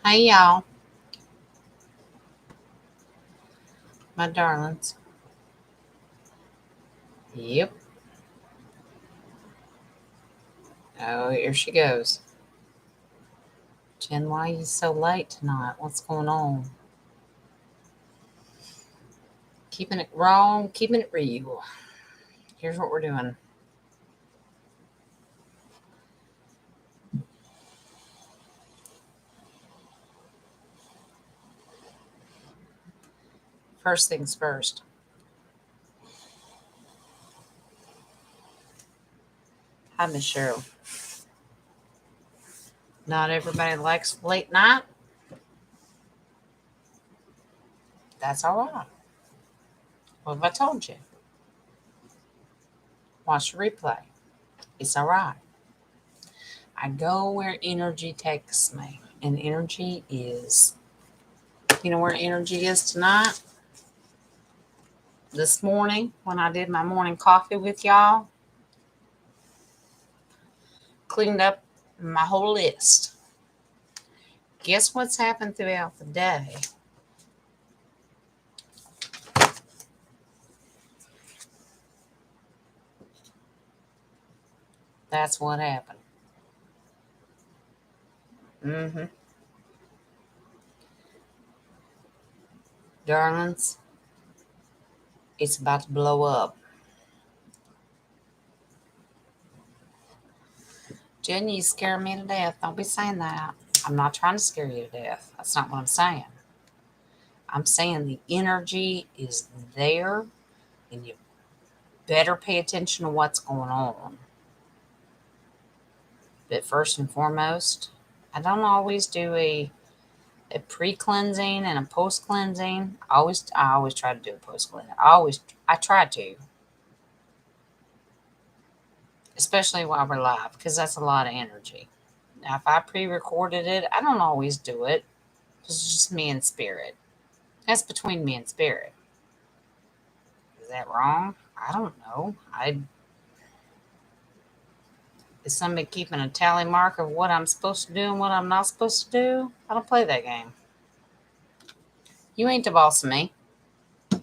Hey y'all, my darlings. Yep. Oh, here she goes. Jen, why are you so late tonight? What's going on? Keeping it raw, keeping it real. Here's what we're doing. First things first. Hi, Miss Cheryl. Not everybody likes late night. That's all right. What have I told you? Watch the replay. It's all right. I go where energy takes me, and energy is. You know where energy is tonight? This morning, when I did my morning coffee with y'all, cleaned up my whole list. Guess what's happened throughout the day? That's what happened. Mm-hmm. Darlings, it's about to blow up. Jen, you scare me to death. Don't be saying that. I'm not trying to scare you to death. That's not what I'm saying. I'm saying the energy is there and you better pay attention to what's going on. But first and foremost, I don't always do a pre-cleansing and a post-cleansing. I always try to do a post-cleansing. I try to, especially while we're live, because that's a lot of energy. Now, if I pre-recorded it, I don't always do it. It's just me and spirit. That's between me and spirit. Is that wrong? I don't know. I Is somebody keeping a tally mark of what I'm supposed to do and what I'm not supposed to do? I don't play that game. You ain't the boss of me. You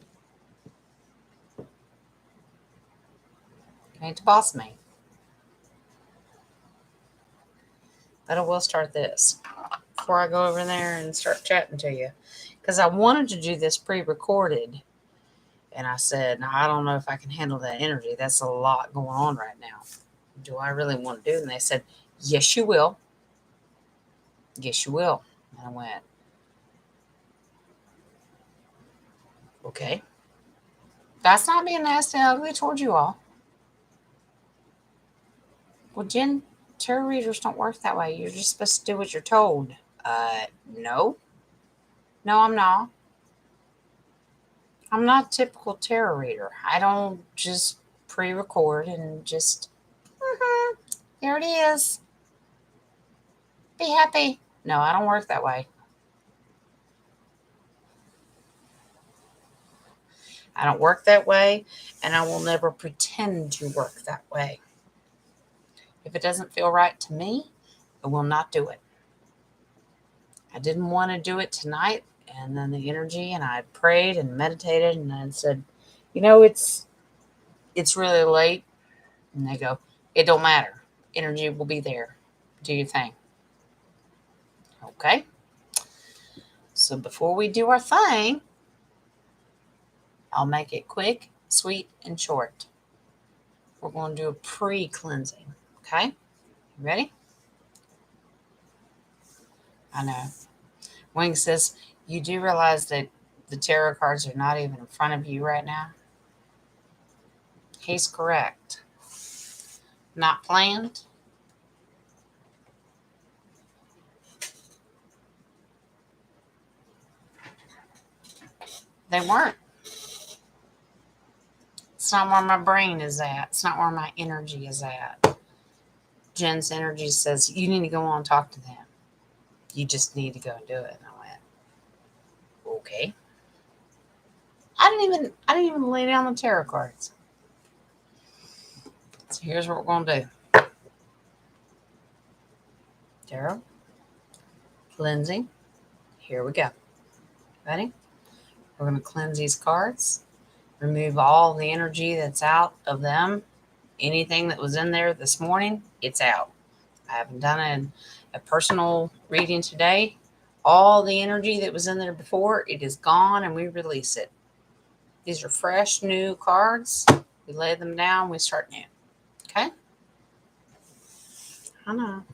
ain't the boss of me. But I will start this before I go over there and start chatting to you. Because I wanted to do this pre-recorded. And I said, no, I don't know if I can handle that energy. That's a lot going on right now. Do I really want to do it? And they said, yes, you will. Yes, you will. And I went, okay. That's not being nasty and ugly towards you all. Well, Jen, tarot readers don't work that way. You're just supposed to do what you're told. No. No, I'm not. I'm not a typical tarot reader. I don't just pre-record and just, here it is. Be happy. No, I don't work that way. I don't work that way, and I will never pretend to work that way. If it doesn't feel right to me, I will not do it. I didn't want to do it tonight, and then the energy, and I prayed and meditated, and then said, it's really late, and they go, it don't matter. Energy will be there. Do your thing. Okay. So before we do our thing, I'll make it quick, sweet, and short. We're going to do a pre-cleansing. Okay. You ready? I know. Wing says, you do realize that the tarot cards are not even in front of you right now? He's correct. Not planned. They weren't. It's not where my brain is at. It's not where my energy is at. Jen's energy says, you need to go on and talk to them. You just need to go and do it. And I went, okay. I didn't even lay down the tarot cards. So here's what we're gonna do. Tarot, cleansing, Here we go. Ready? We're going to cleanse these cards, remove all the energy that's out of them. Anything that was in there this morning, it's out. I haven't done a personal reading today. All the energy that was in there before, it is gone, and we release it. These are fresh, new cards. We lay them down, we start new. Okay? I know.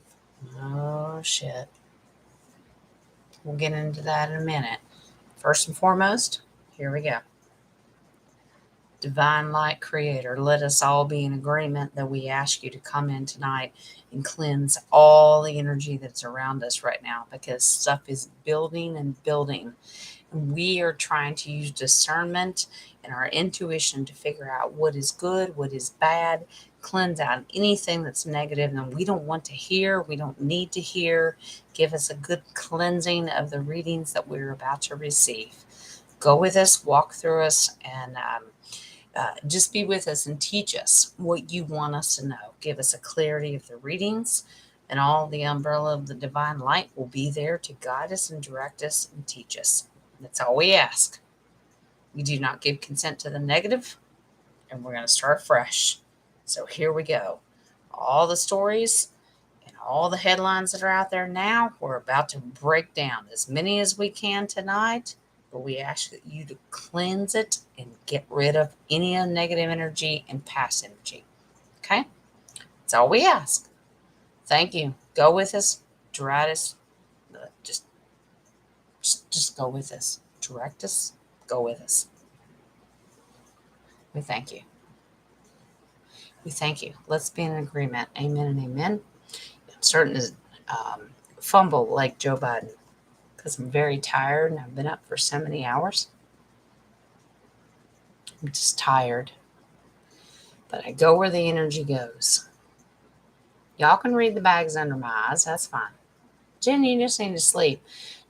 Oh, shit. We'll get into that in a minute. First and foremost, here we go. Divine Light Creator, let us all be in agreement that we ask you to come in tonight and cleanse all the energy that's around us right now, because stuff is building and building. And we are trying to use discernment and our intuition to figure out what is good, what is bad, cleanse out anything that's negative and we don't want to hear, we don't need to hear. Give us a good cleansing of the readings that we're about to receive. Go with us, walk through us, and just be with us and teach us what you want us to know. Give us a clarity of the readings, and all the umbrella of the divine light will be there to guide us and direct us and teach us. That's all we ask. We do not give consent to the negative, and we're going to start fresh. So here we go. All the stories and all the headlines that are out there now, we're about to break down as many as we can tonight. But we ask you to cleanse it and get rid of any negative energy and past energy. Okay? That's all we ask. Thank you. Go with us. Direct us. Just go with us. Direct us. Go with us. We thank you. We thank you. Let's be in agreement. Amen and amen. I'm starting to fumble like Joe Biden, because I'm very tired and I've been up for so many hours. I'm just tired. But I go where the energy goes. Y'all can read the bags under my eyes. That's fine. Jen, you just need to sleep.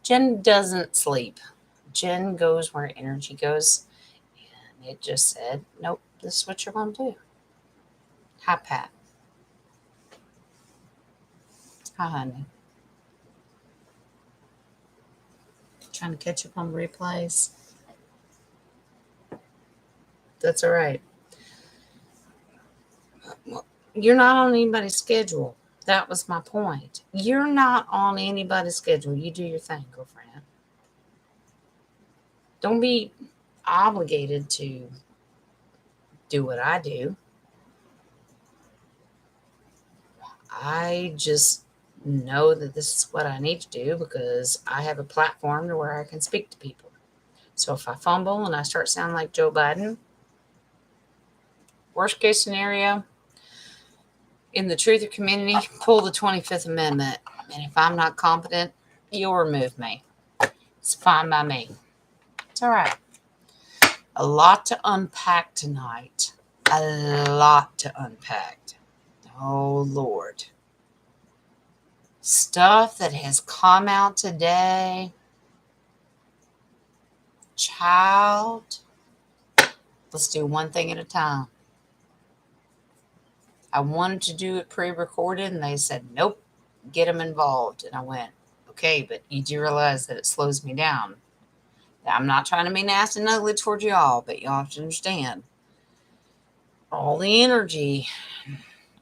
Jen doesn't sleep. Jen goes where energy goes. And it just said, nope, this is what you're going to do. Hi, Pat. Hi, honey. Trying to catch up on replays. That's all right. You're not on anybody's schedule. That was my point. You're not on anybody's schedule. You do your thing, girlfriend. Don't be obligated to do what I do. I just know that this is what I need to do because I have a platform to where I can speak to people. So if I fumble and I start sounding like Joe Biden, worst case scenario, in the truther community, pull the 25th Amendment. And if I'm not competent, you'll remove me. It's fine by me. It's all right. A lot to unpack tonight. A lot to unpack. Oh, Lord. Stuff that has come out today. Child. Let's do one thing at a time. I wanted to do it pre-recorded, and they said, nope, get them involved. And I went, okay, but you do realize that it slows me down. I'm not trying to be nasty and ugly towards y'all, but y'all have to understand. All the energy,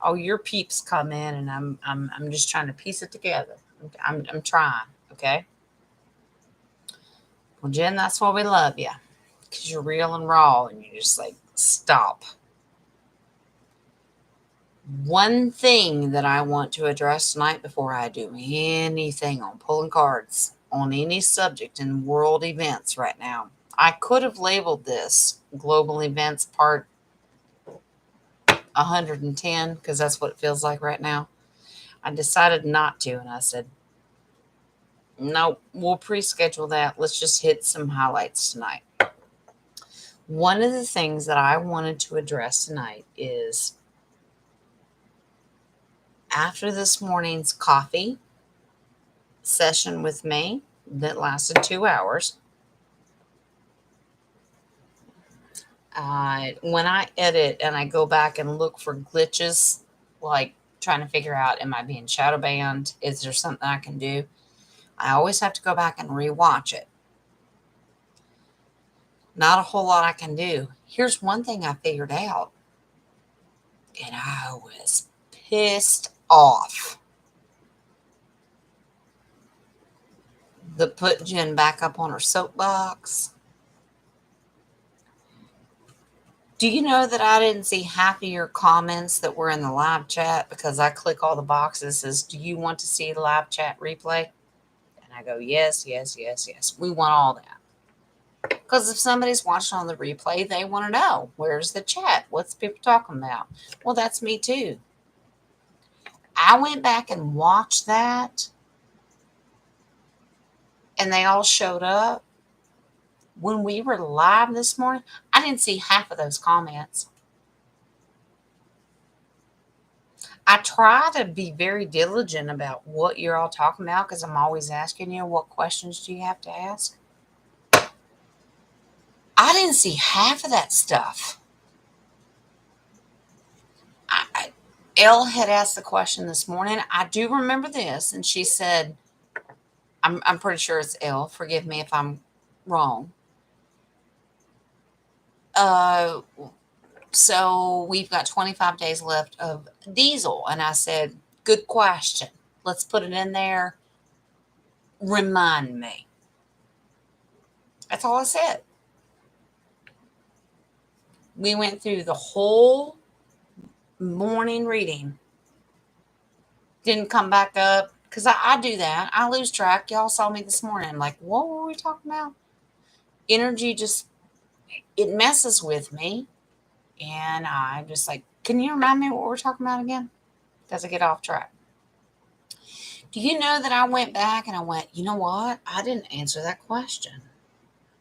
all your peeps come in, and I'm just trying to piece it together. I'm trying, okay? Well, Jen, that's why we love you, because you're real and raw, and you're just like, stop. One thing that I want to address tonight before I do anything on pulling cards on any subject in world events right now. I could have labeled this global events part 110 because that's what it feels like right now. I decided not to, and I said, no, we'll pre-schedule that. Let's just hit some highlights tonight. One of the things that I wanted to address tonight is after this morning's coffee session with me that lasted 2 hours, when I edit and I go back and look for glitches, like trying to figure out, am I being shadow banned? Is there something I can do? I always have to go back and rewatch it. Not a whole lot I can do. Here's one thing I figured out, and I was pissed off. The put Jen back up on her soapbox. Do you know that I didn't see half of your comments that were in the live chat because I click all the boxes says, do you want to see the live chat replay? And I go, yes, yes, yes, yes. We want all that. Because if somebody's watching on the replay, they want to know, where's the chat? What's people talking about? Well, that's me too. I went back and watched that, and they all showed up. When we were live this morning, I didn't see half of those comments. I try to be very diligent about what you're all talking about because I'm always asking you, what questions do you have to ask? I didn't see half of that stuff. Elle had asked the question this morning. I do remember this, and she said, I'm pretty sure it's Elle. Forgive me if I'm wrong. So we've got 25 days left of diesel. And I said, good question. Let's put it in there. Remind me. That's all I said. We went through the whole morning reading. Didn't come back up because I do that. I lose track. Y'all saw me this morning. I'm like, what were we talking about? Energy just, it messes with me. And I'm just like, can you remind me what we're talking about again? Because I get off track. Do you know that I went back and I went, you know what? I didn't answer that question.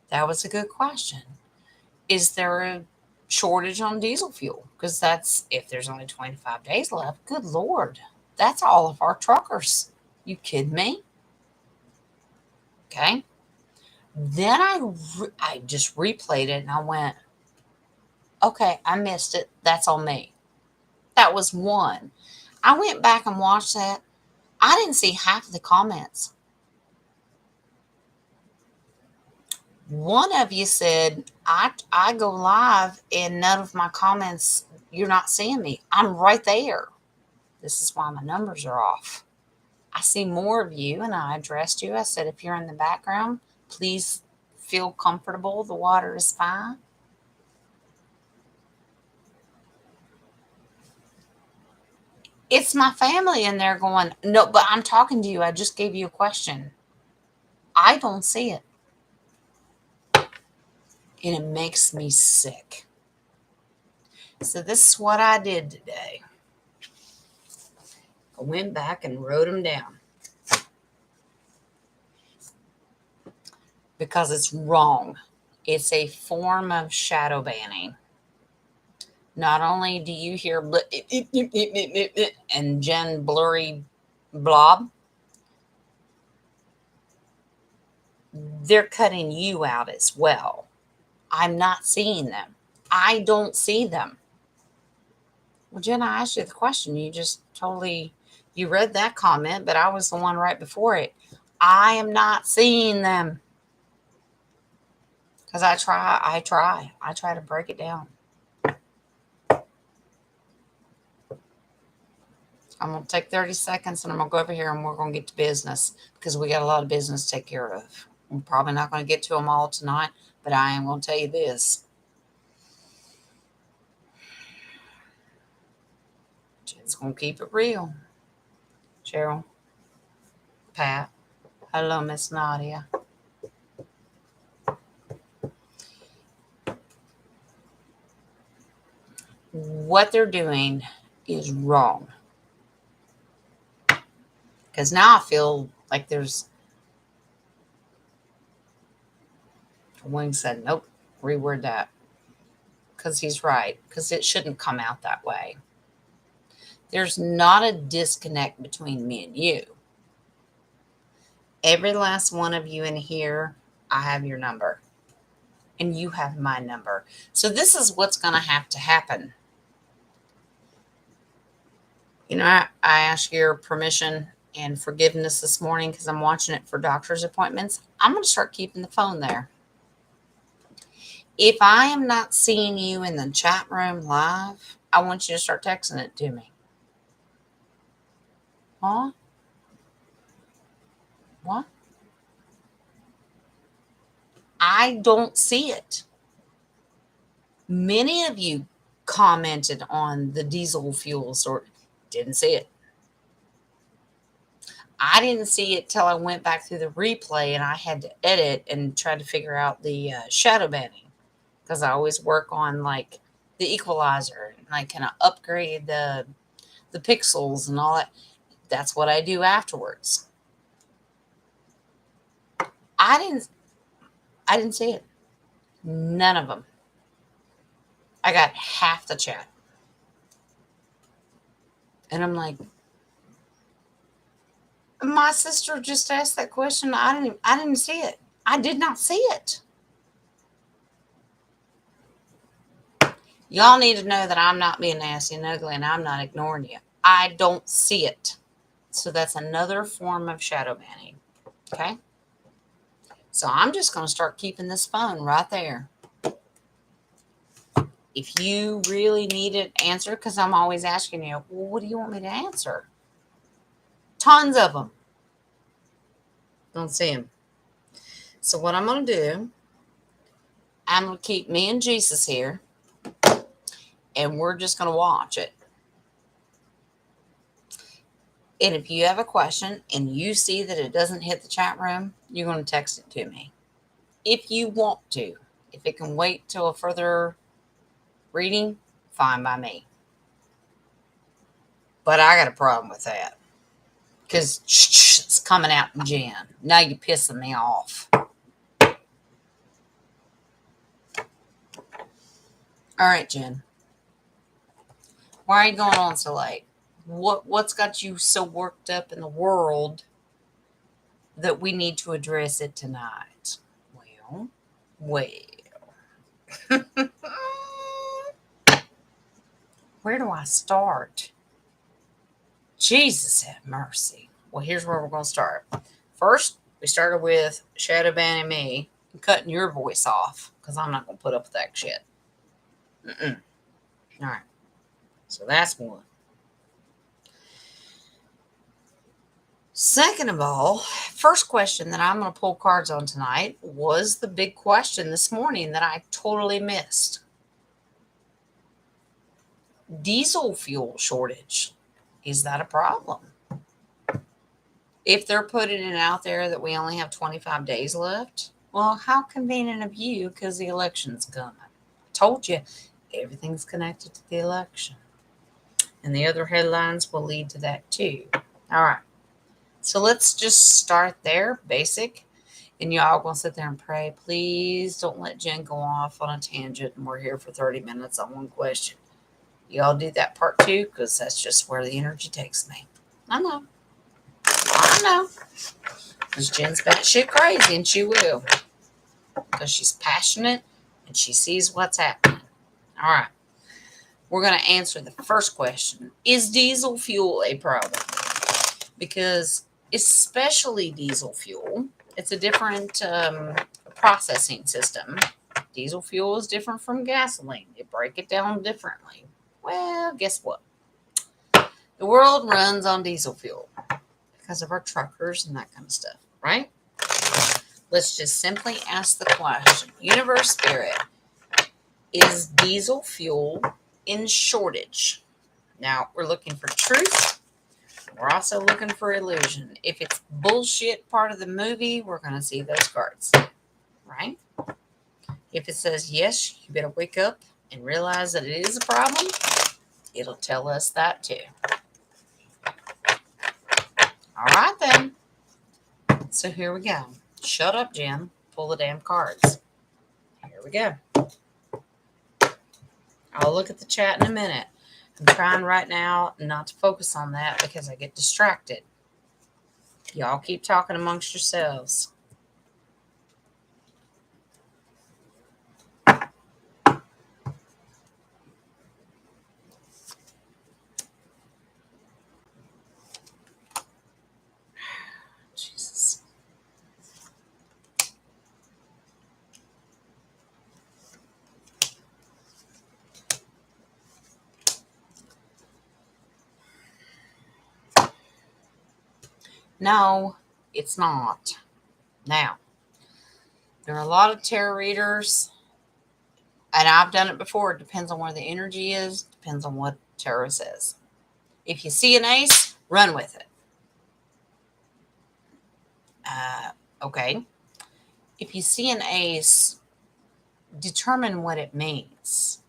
That was a good question. Is there a shortage on diesel fuel? Because that's, if there's only 25 days left, good Lord, that's all of our truckers. You kidding me? Okay. Then I just replayed it and I went, okay, I missed it. That's on me. That was one. I went back and watched that. I didn't see half of the comments. One of you said, I go live and none of my comments, you're not seeing me. I'm right there. This is why my numbers are off. I see more of you, and I addressed you. I said, if you're in the background, please feel comfortable. The water is fine. It's my family in there going, no, but I'm talking to you. I just gave you a question. I don't see it. And it makes me sick. So this is what I did today. I went back and wrote them down. Because it's wrong. It's a form of shadow banning. Not only do you hear and Jen blurry blob, they're cutting you out as well. I'm not seeing them. I don't see them. Well, Jen, I asked you the question. You just totally, you read that comment, but I was the one right before it. I am not seeing them. Because I try to break it down. I'm going to take 30 seconds and I'm going to go over here and we're going to get to business because we got a lot of business to take care of. I'm probably not going to get to them all tonight, but I am going to tell you this. Jen's going to keep it real. Cheryl, Pat, hello, Miss Nadia. What they're doing is wrong. Because now I feel like there's, Wing said, nope, reword that. Because he's right. Because it shouldn't come out that way. There's not a disconnect between me and you. Every last one of you in here, I have your number. And you have my number. So this is what's going to have to happen. You know, I ask your permission and forgiveness this morning because I'm watching it for doctor's appointments. I'm going to start keeping the phone there. If I am not seeing you in the chat room live, I want you to start texting it to me. Huh? What? I don't see it. Many of you commented on the diesel fuel sort. Didn't see it. I didn't see it till I went back through the replay and I had to edit and try to figure out the shadow banning, because I always work on like the equalizer and I kind of upgrade the pixels and all that. That's what I do afterwards. I didn't see it. None of them. I got half the chat. And I'm like, my sister just asked that question. I didn't see it. I did not see it. Y'all need to know that I'm not being nasty and ugly and I'm not ignoring you. I don't see it. So that's another form of shadow banning. Okay? So I'm just going to start keeping this phone right there. If you really need an answer, because I'm always asking you, well, what do you want me to answer? Tons of them. Don't see them. So what I'm going to do, I'm going to keep me and Jesus here, and we're just going to watch it. And if you have a question and you see that it doesn't hit the chat room, you're going to text it to me. If you want to. If it can wait till a further reading, fine by me. But I got a problem with that. Because it's coming out in Jen. Now you're pissing me off. All right, Jen. Why are you going on so late? What's got you so worked up in the world that we need to address it tonight? Well. Where do I start? Jesus have mercy. Well, here's where we're going to start. First, we started with shadow banning me and cutting your voice off because I'm not going to put up with that shit. All right. So that's one. Second of all, first question that I'm going to pull cards on tonight was the big question this morning that I totally missed. Diesel fuel shortage. Is that a problem? If they're putting it out there that we only have 25 days left, well, how convenient of you, because the election's coming. I told you, everything's connected to the election. And the other headlines will lead to that too. All right. So let's just start there, basic. And y'all going to sit there and pray. Please don't let Jen go off on a tangent and we're here for 30 minutes on one question. Y'all do that part too, because that's just where the energy takes me. I know. Because Jen's batshit crazy, and she will. Because she's passionate and she sees what's happening. All right. We're going to answer the first question. Is diesel fuel a problem? Because especially diesel fuel, it's a different processing system. Diesel fuel is different from gasoline. They break it down differently. Well, guess what? The world runs on diesel fuel because of our truckers and that kind of stuff, right? Let's just simply ask the question. Universe Spirit, is diesel fuel in shortage? Now, we're looking for truth. We're also looking for illusion. If it's bullshit part of the movie, we're going to see those cards, right? If it says yes, you better wake up and realize that it is a problem. It'll tell us that too. All right, then. So here we go. Shut up, Jen. Pull the damn cards. Here we go. I'll look at the chat in a minute. I'm trying right now not to focus on that because I get distracted. Y'all keep talking amongst yourselves. No, it's not. Now, there are a lot of tarot readers, and I've done it before. It depends on where the energy is, depends on what tarot says. If you see an ace, run with it. Okay. If you see an ace, determine what it means.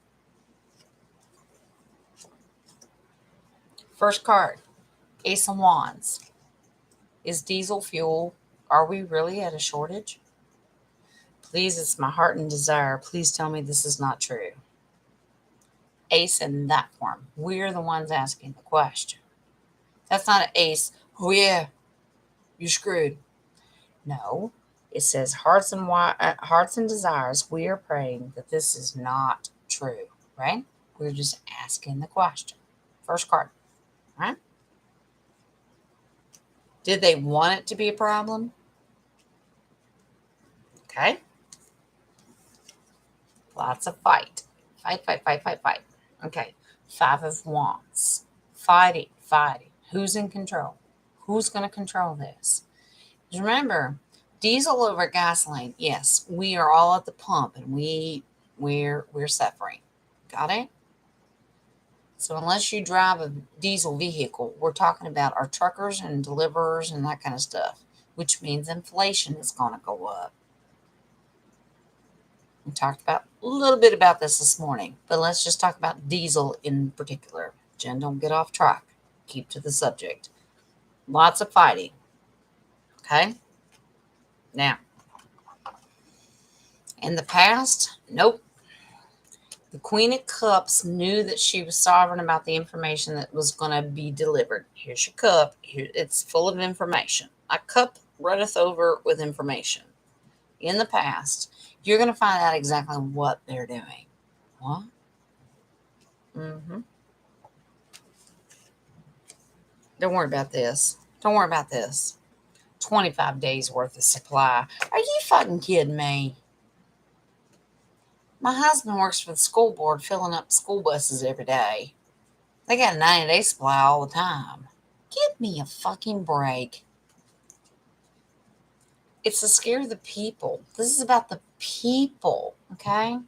First card, Ace of Wands. Is diesel fuel, are we really at a shortage? Please, it's my heart and desire. Please tell me this is not true. Ace in that form. We're the ones asking the question. That's not an ace. Oh, yeah, you're screwed. No, it says hearts and desires. We are praying that this is not true, right? We're just asking the question. First card, right? Did they want it to be a problem? Okay. Lots of fight. Fight. Okay. Five of Wands. Fighting. Who's in control? Who's going to control this? Because remember, diesel over gasoline. Yes, we are all at the pump and we're suffering. Got it? So unless you drive a diesel vehicle, we're talking about our truckers and deliverers and that kind of stuff, which means inflation is going to go up. We talked about a little bit about this morning, but let's just talk about diesel in particular. Jen, don't get off track. Keep to the subject. Lots of fighting. Okay? Now, in the past, nope. The Queen of Cups knew that she was sovereign about the information that was going to be delivered. Here's your cup. It's full of information. A cup runneth over with information. In the past, you're going to find out exactly what they're doing. What? Mm-hmm. Don't worry about this. 25 days worth of supply. Are you fucking kidding me? My husband works for the school board filling up school buses every day. They got a 90-day supply all the time. Give me a fucking break. It's to scare the people. This is about the people, okay?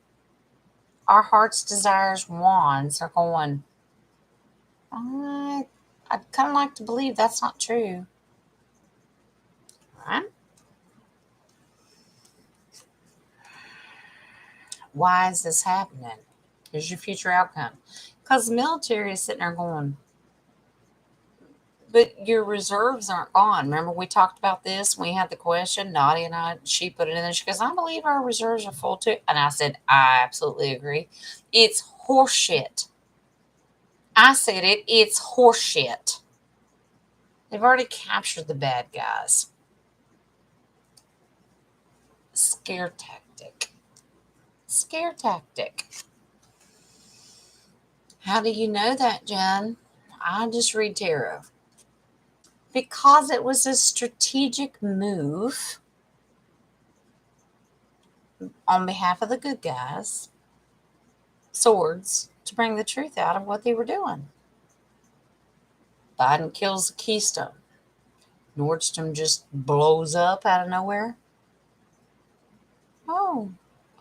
Our heart's desires, wands are going, I'd kind of like to believe that's not true. Right? Why is this happening? Here's your future outcome. Because the military is sitting there going, but your reserves aren't gone. Remember we talked about this? We had the question. Nadia and she put it in there. She goes, I believe our reserves are full too. And I said, I absolutely agree. It's horseshit. I said it. It's horseshit. They've already captured the bad guys. Scare tactic. Scare tactic. How do you know that, Jen? I just read tarot. Because it was a strategic move on behalf of the good guys, swords, to bring the truth out of what they were doing. Biden kills the Keystone. Nordstrom just blows up out of nowhere. Oh,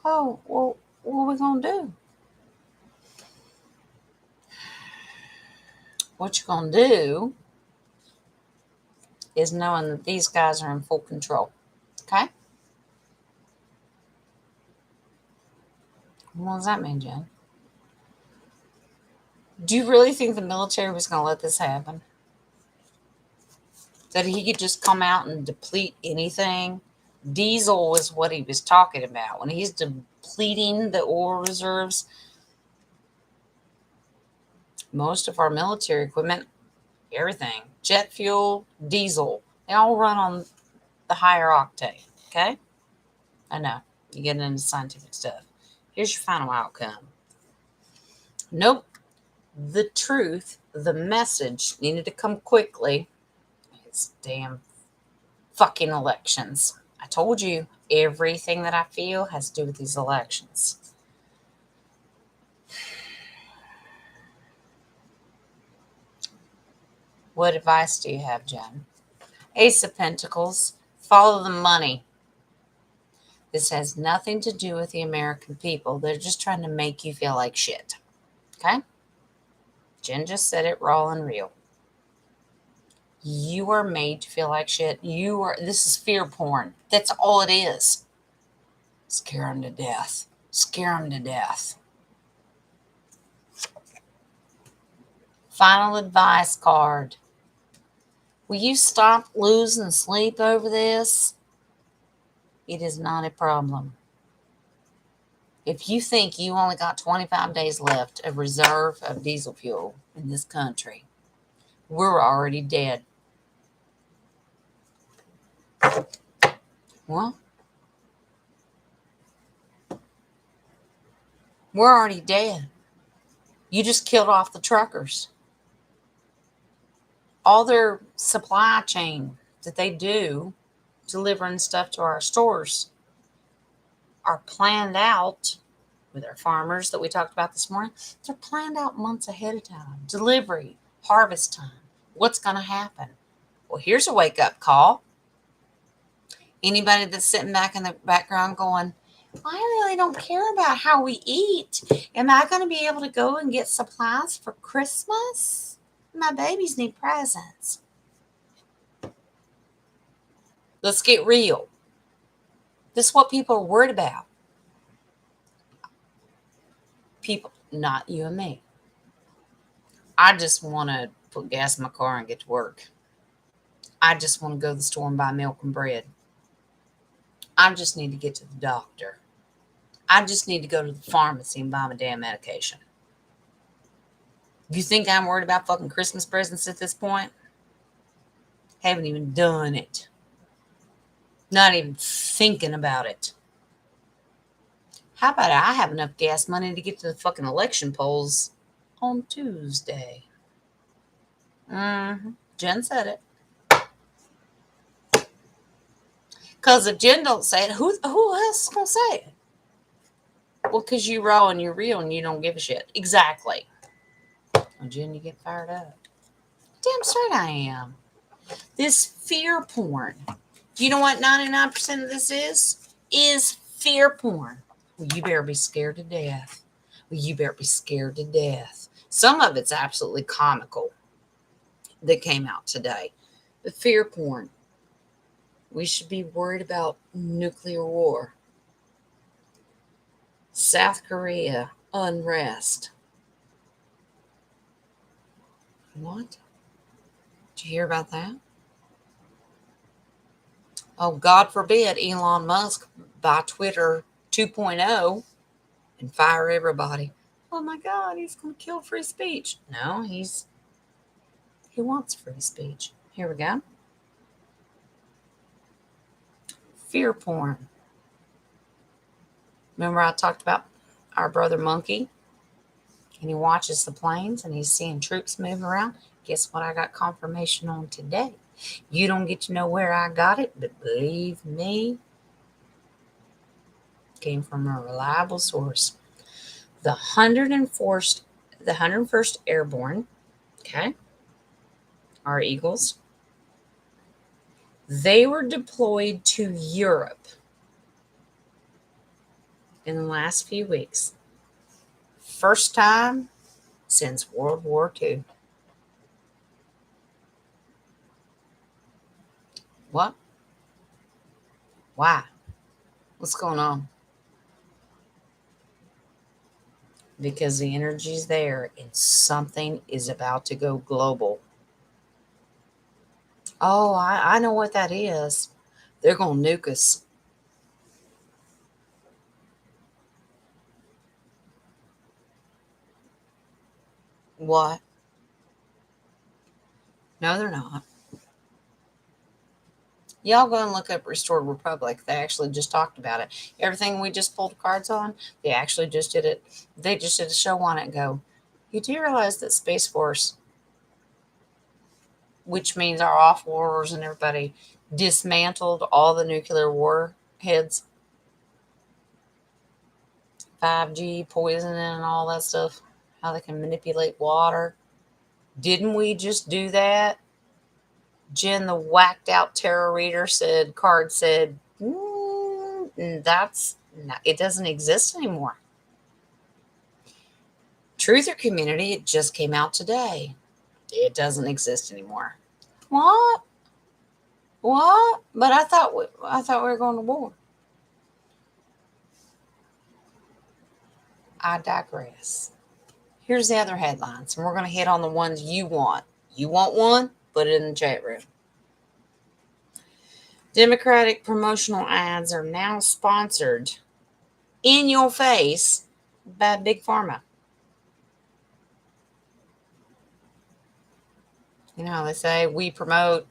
well, what are we going to do? What you're going to do is knowing that these guys are in full control. Okay? What does that mean, Jen? Do you really think the military was going to let this happen? That he could just come out and deplete anything? Diesel was what he was talking about. When he's depleting the oil reserves, most of our military equipment, everything, jet fuel, diesel, they all run on the higher octane. Okay? I know. You're getting into scientific stuff. Here's your final outcome. Nope. The truth, the message needed to come quickly. It's damn fucking elections. I told you, everything that I feel has to do with these elections. What advice do you have, Jen? Ace of Pentacles. Follow the money. This has nothing to do with the American people. They're just trying to make you feel like shit. Okay? Jen just said it raw and real. You are made to feel like shit. This is fear porn. That's all it is. Scare them to death. Scare them to death. Final advice card. Will you stop losing sleep over this? It is not a problem. If you think you only got 25 days left of reserve of diesel fuel in this country, we're already dead. Well, we're already dead. You just killed off the truckers. All their supply chain that they do, delivering stuff to our stores, are planned out with our farmers that we talked about this morning. They're planned out months ahead of time. Delivery, harvest time, what's going to happen. Well, here's a wake-up call. Anybody that's sitting back in the background going, I really don't care about how we eat. Am I going to be able to go and get supplies for Christmas? My babies need presents. Let's get real. This is what people are worried about. People, not you and me. I just want to put gas in my car and get to work. I just want to go to the store and buy milk and bread. I just need to get to the doctor. I just need to go to the pharmacy and buy my damn medication. You think I'm worried about fucking Christmas presents at this point? Haven't even done it. Not even thinking about it. How about I have enough gas money to get to the fucking election polls on Tuesday? Jen said it. Because if Jen don't say it, who else is going to say it? Well, because you raw and you're real and you don't give a shit. Exactly. Well, Jen, you get fired up. Damn straight I am. This fear porn. Do you know what 99% of this is? Is fear porn. Well, you better be scared to death. Well, you better be scared to death. Some of it's absolutely comical that came out today. The fear porn. We should be worried about nuclear war. South Korea, unrest. What? Did you hear about that? Oh, God forbid Elon Musk buy Twitter 2.0 and fire everybody. Oh my God, he's going to kill free speech. No, he wants free speech. Here we go. Fear porn. Remember I talked about our brother Monkey? And he watches the planes and he's seeing troops moving around. Guess what I got confirmation on today? You don't get to know where I got it, but believe me, it came from a reliable source. The 101st Airborne, okay, our Eagles, they were deployed to Europe in the last few weeks. First time since World War II. What? Why? What's going on? Because the energy's there and something is about to go global. Oh, I know what that is. They're going to nuke us. What? No, they're not. Y'all go and look up Restored Republic. They actually just talked about it. Everything we just pulled cards on, they actually just did it. They just did a show on it and go, you do realize that Space Force, which means our off-worlders and everybody, dismantled all the nuclear warheads, 5G, poisoning and all that stuff, how they can manipulate water. Didn't we just do that? Jen, the whacked out tarot reader, said, that's not, it doesn't exist anymore. Truther community, it just came out today. It doesn't exist anymore. What? What? But I thought we were going to war. I digress. Here's the other headlines, and we're going to hit on the ones you want. You want one? Put it in the chat room. Democratic promotional ads are now sponsored in your face by Big Pharma. You know how they say we promote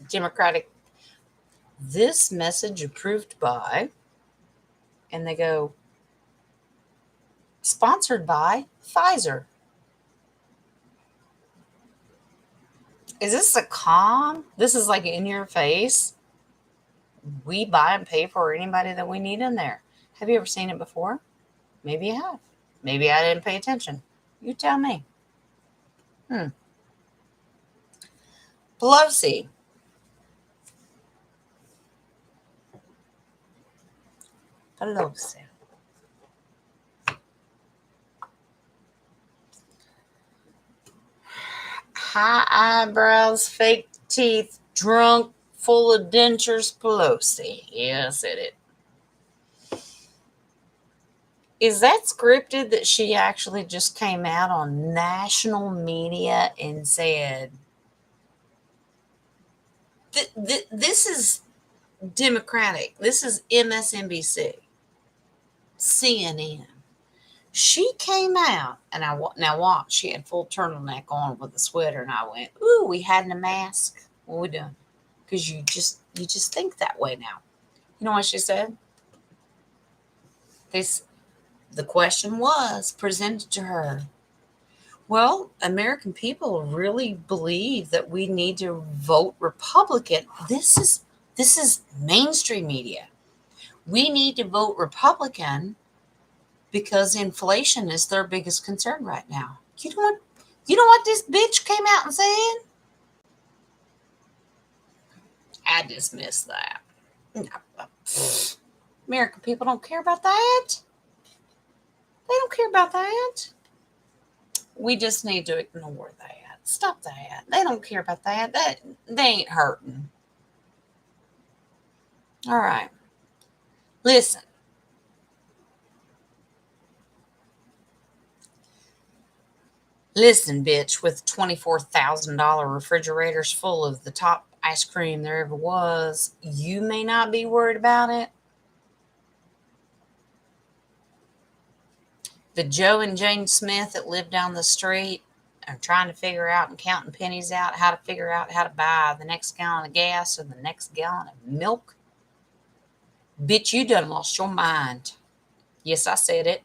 Democratic, this message approved by, and they go, sponsored by Pfizer. Is this a con? This is like in your face. We buy and pay for anybody that we need in there. Have you ever seen it before? Maybe you have. Maybe I didn't pay attention. You tell me. Pelosi. High eyebrows, fake teeth, drunk, full of dentures, Pelosi. Yeah, I said it. Is that scripted that she actually just came out on national media and said, this is Democratic. This is MSNBC, CNN. She came out, and now watch. She had full turtleneck on with a sweater, and I went, "Ooh, we had a mask. What are we doing?" Because you just think that way now. You know what she said? The question was presented to her. Well, American people really believe that we need to vote Republican. This is mainstream media. We need to vote Republican because inflation is their biggest concern right now. You know what this bitch came out and said? I dismiss that. American people don't care about that. They don't care about that. We just need to ignore that. Stop that. They don't care about that. They ain't hurting. All right. Listen. Listen, bitch, with $24,000 refrigerators full of the top ice cream there ever was, you may not be worried about it. The Joe and Jane Smith that live down the street are trying to figure out and counting pennies out how to figure out how to buy the next gallon of gas or the next gallon of milk. Bitch, you done lost your mind. Yes, I said it.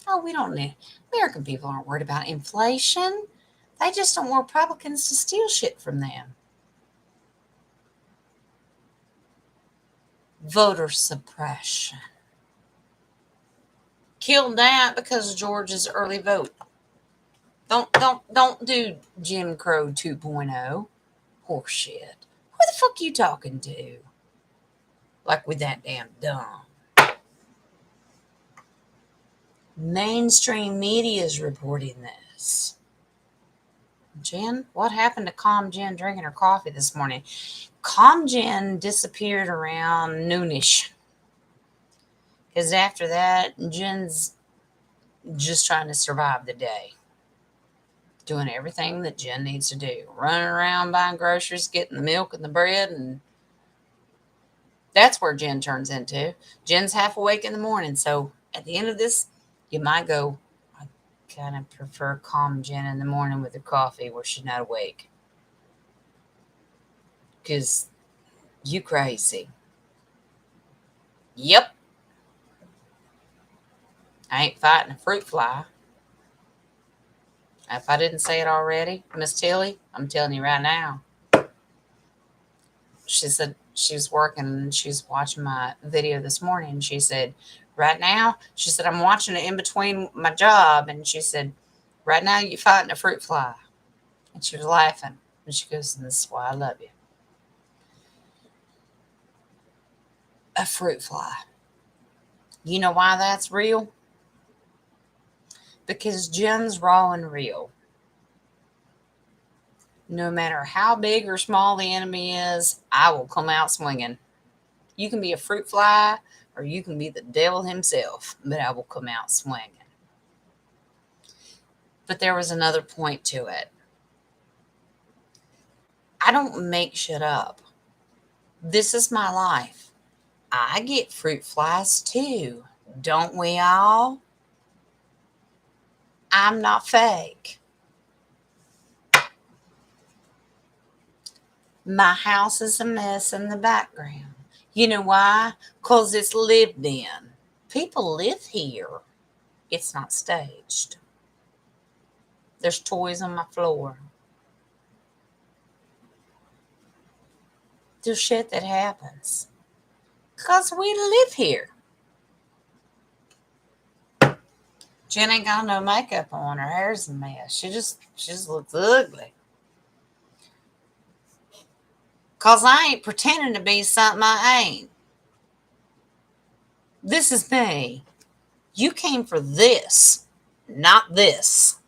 Oh, we don't need. American people aren't worried about inflation. They just don't want Republicans to steal shit from them. Voter suppression. Killed that because of Georgia's early vote. Don't do Jim Crow 2.0. Horseshit. Who the fuck you talking to? Like with that damn dumb. Mainstream media is reporting this. Jen, what happened to Calm Jen drinking her coffee this morning? Calm Jen disappeared around noonish. Because after that, Jen's just trying to survive the day. Doing everything that Jen needs to do. Running around buying groceries, getting the milk and the bread, and that's where Jen turns into. Jen's half awake in the morning, so at the end of this, you might go, I kind of prefer Calm Jen in the morning with her coffee where she's not awake. Because you crazy. Yep. I ain't fighting a fruit fly. If I didn't say it already, Miss Tilly, I'm telling you right now. She said she was working and she was watching my video this morning. And she said, right now, she said, I'm watching it in between my job. And she said, right now you're fighting a fruit fly. And she was laughing. And she goes, and this is why I love you. A fruit fly. You know why that's real? Because Jen's raw and real. No matter how big or small the enemy is, I will come out swinging. You can be a fruit fly or you can be the devil himself, but I will come out swinging. But there was another point to it. I don't make shit up. This is my life. I get fruit flies too. Don't we all? I'm not fake. My house is a mess in the background. You know why? Because it's lived in. People live here. It's not staged. There's toys on my floor. There's shit that happens. Because we live here. Jen ain't got no makeup on. Her hair's a mess. She just looks ugly. Because I ain't pretending to be something I ain't. This is me. You came for this, not this.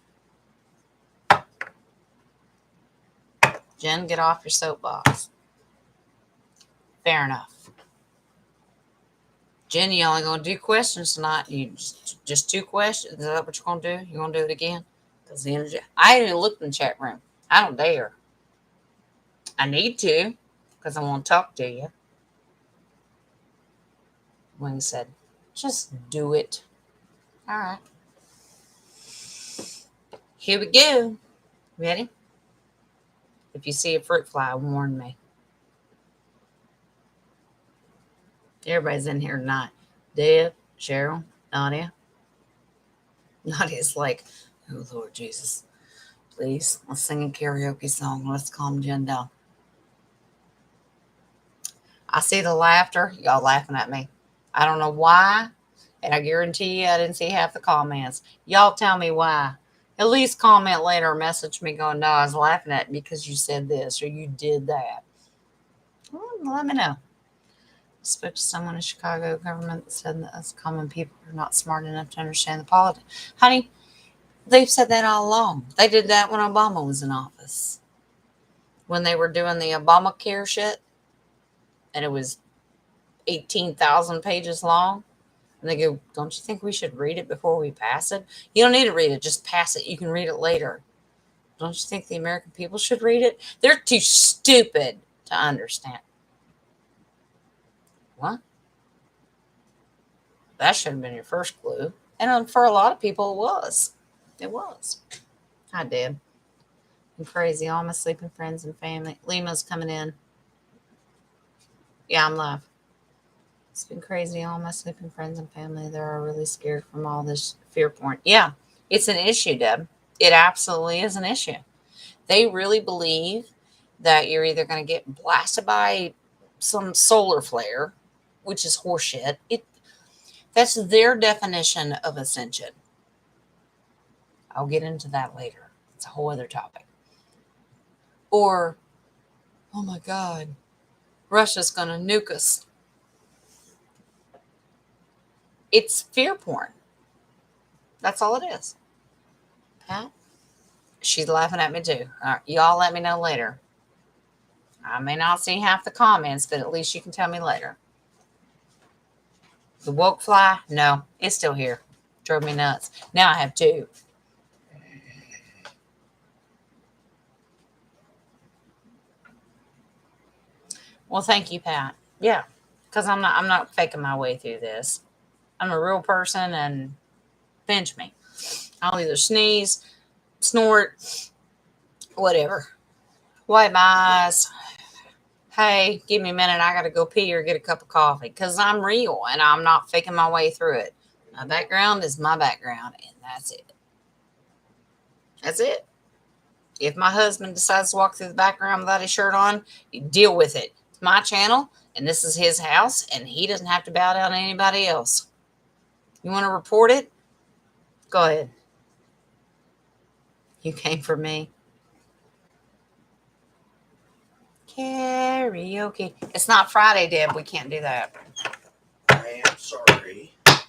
Jen, get off your soapbox. Fair enough. Jen, you only going to do questions tonight. You just 2 questions. Is that what you're going to do? You're going to do it again? Because the energy. I ain't even looked in the chat room. I don't dare. I need to because I want to talk to you. Wing said, just do it. All right. Here we go. Ready? If you see a fruit fly, warn me. Everybody's in here tonight. Deb, Cheryl, Nadia. Nadia's like, oh, Lord Jesus. Please, let's sing a karaoke song. Let's calm Jen down. I see the laughter. Y'all laughing at me. I don't know why. And I guarantee you I didn't see half the comments. Y'all tell me why. At least comment later or message me going, no, I was laughing at you because you said this or you did that. Well, let me know. I spoke to someone in Chicago government that said that us common people are not smart enough to understand the politics. Honey, they've said that all along. They did that when Obama was in office. When they were doing the Obamacare shit, and it was 18,000 pages long. And they go, don't you think we should read it before we pass it? You don't need to read it. Just pass it. You can read it later. Don't you think the American people should read it? They're too stupid to understand. What? That should have been your first clue. And for a lot of people, it was. It was. Hi, Deb. I'm crazy. All my sleeping friends and family. Lima's coming in. Yeah, I'm live. It's been crazy. All my sleeping friends and family, they're really scared from all this fear porn. Yeah, it's an issue, Deb. It absolutely is an issue. They really believe that you're either going to get blasted by some solar flare, which is horseshit. That's their definition of ascension. I'll get into that later. It's a whole other topic. Or, oh my God, Russia's going to nuke us. It's fear porn. That's all it is. Pat? She's laughing at me too. All right, y'all let me know later. I may not see half the comments, but at least you can tell me later. The woke fly? No, it's still here. Drove me nuts. Now I have 2. Well, thank you, Pat. Yeah, because I'm not faking my way through this. I'm a real person, and pinch me. I'll either sneeze, snort, whatever. Wipe my eyes. Hey, give me a minute. I got to go pee or get a cup of coffee because I'm real and I'm not faking my way through it. My background is my background, and that's it. That's it. If my husband decides to walk through the background without his shirt on, you deal with it. It's my channel, and this is his house, and he doesn't have to bow down to anybody else. You want to report it? Go ahead. You came for me. Karaoke. It's not Friday, Deb. We can't do that. I am sorry. I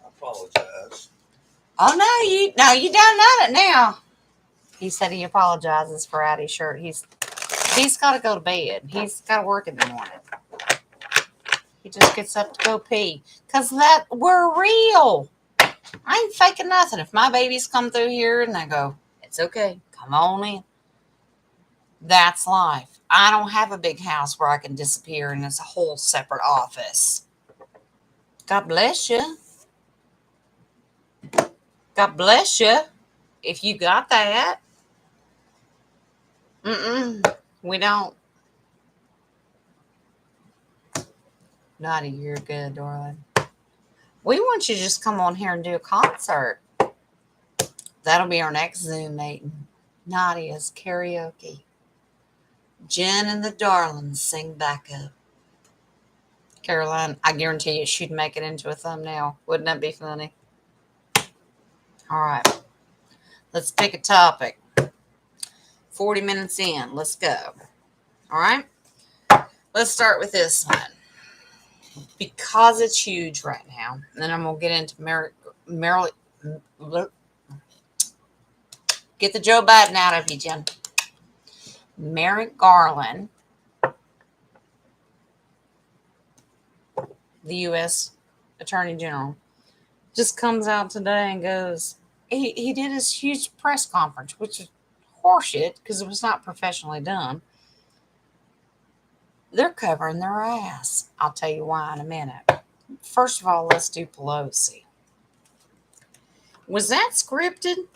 apologize. Oh no, you don't know it now. He said he apologizes for Addie's shirt. He's got to go to bed. He's got to work in the morning. He just gets up to go pee. Because we're real. I ain't faking nothing. If my babies come through here and they go, it's okay, come on in. That's life. I don't have a big house where I can disappear and it's a whole separate office. God bless you. God bless you. If you got that. We don't. Naughty, you're good, darling. We want you to just come on here and do a concert. That'll be our next Zoom meeting. Nadia's karaoke. Jen and the Darlings sing backup. Caroline, I guarantee you she'd make it into a thumbnail. Wouldn't that be funny? All right. Let's pick a topic. 40 minutes in. Let's go. All right. Let's start with this one. Because it's huge right now. And then I'm going to get into get the Joe Biden out of you, Jen. Merrick Garland, the U.S. Attorney General, just comes out today and goes, he did his huge press conference, which is horseshit because it was not professionally done. They're covering their ass. I'll tell you why in a minute. First of all, let's do Pelosi. Was that scripted?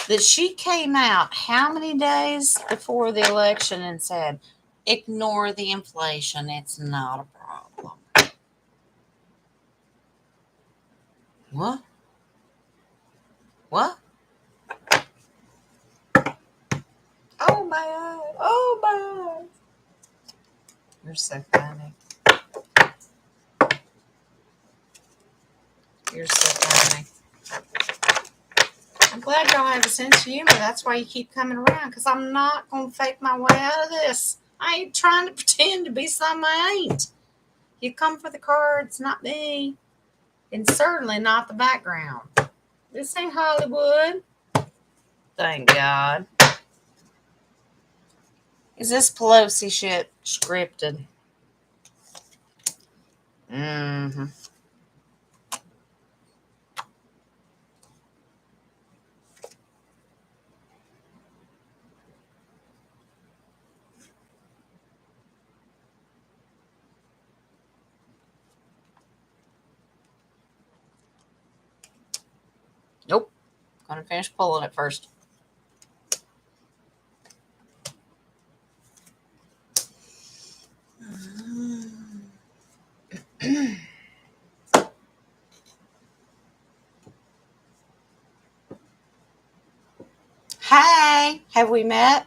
That she came out how many days before the election and said, ignore the inflation, it's not a problem. What? What? Oh my God. Oh my God. You're so funny. You're so funny. I'm glad y'all have a sense of humor. That's why you keep coming around, because I'm not going to fake my way out of this. I ain't trying to pretend to be something I ain't. You come for the cards, not me. And certainly not the background. This ain't Hollywood. Thank God. Is this Pelosi shit scripted? Mm-hmm. Nope. Gonna finish pulling it first. Hey, have we met?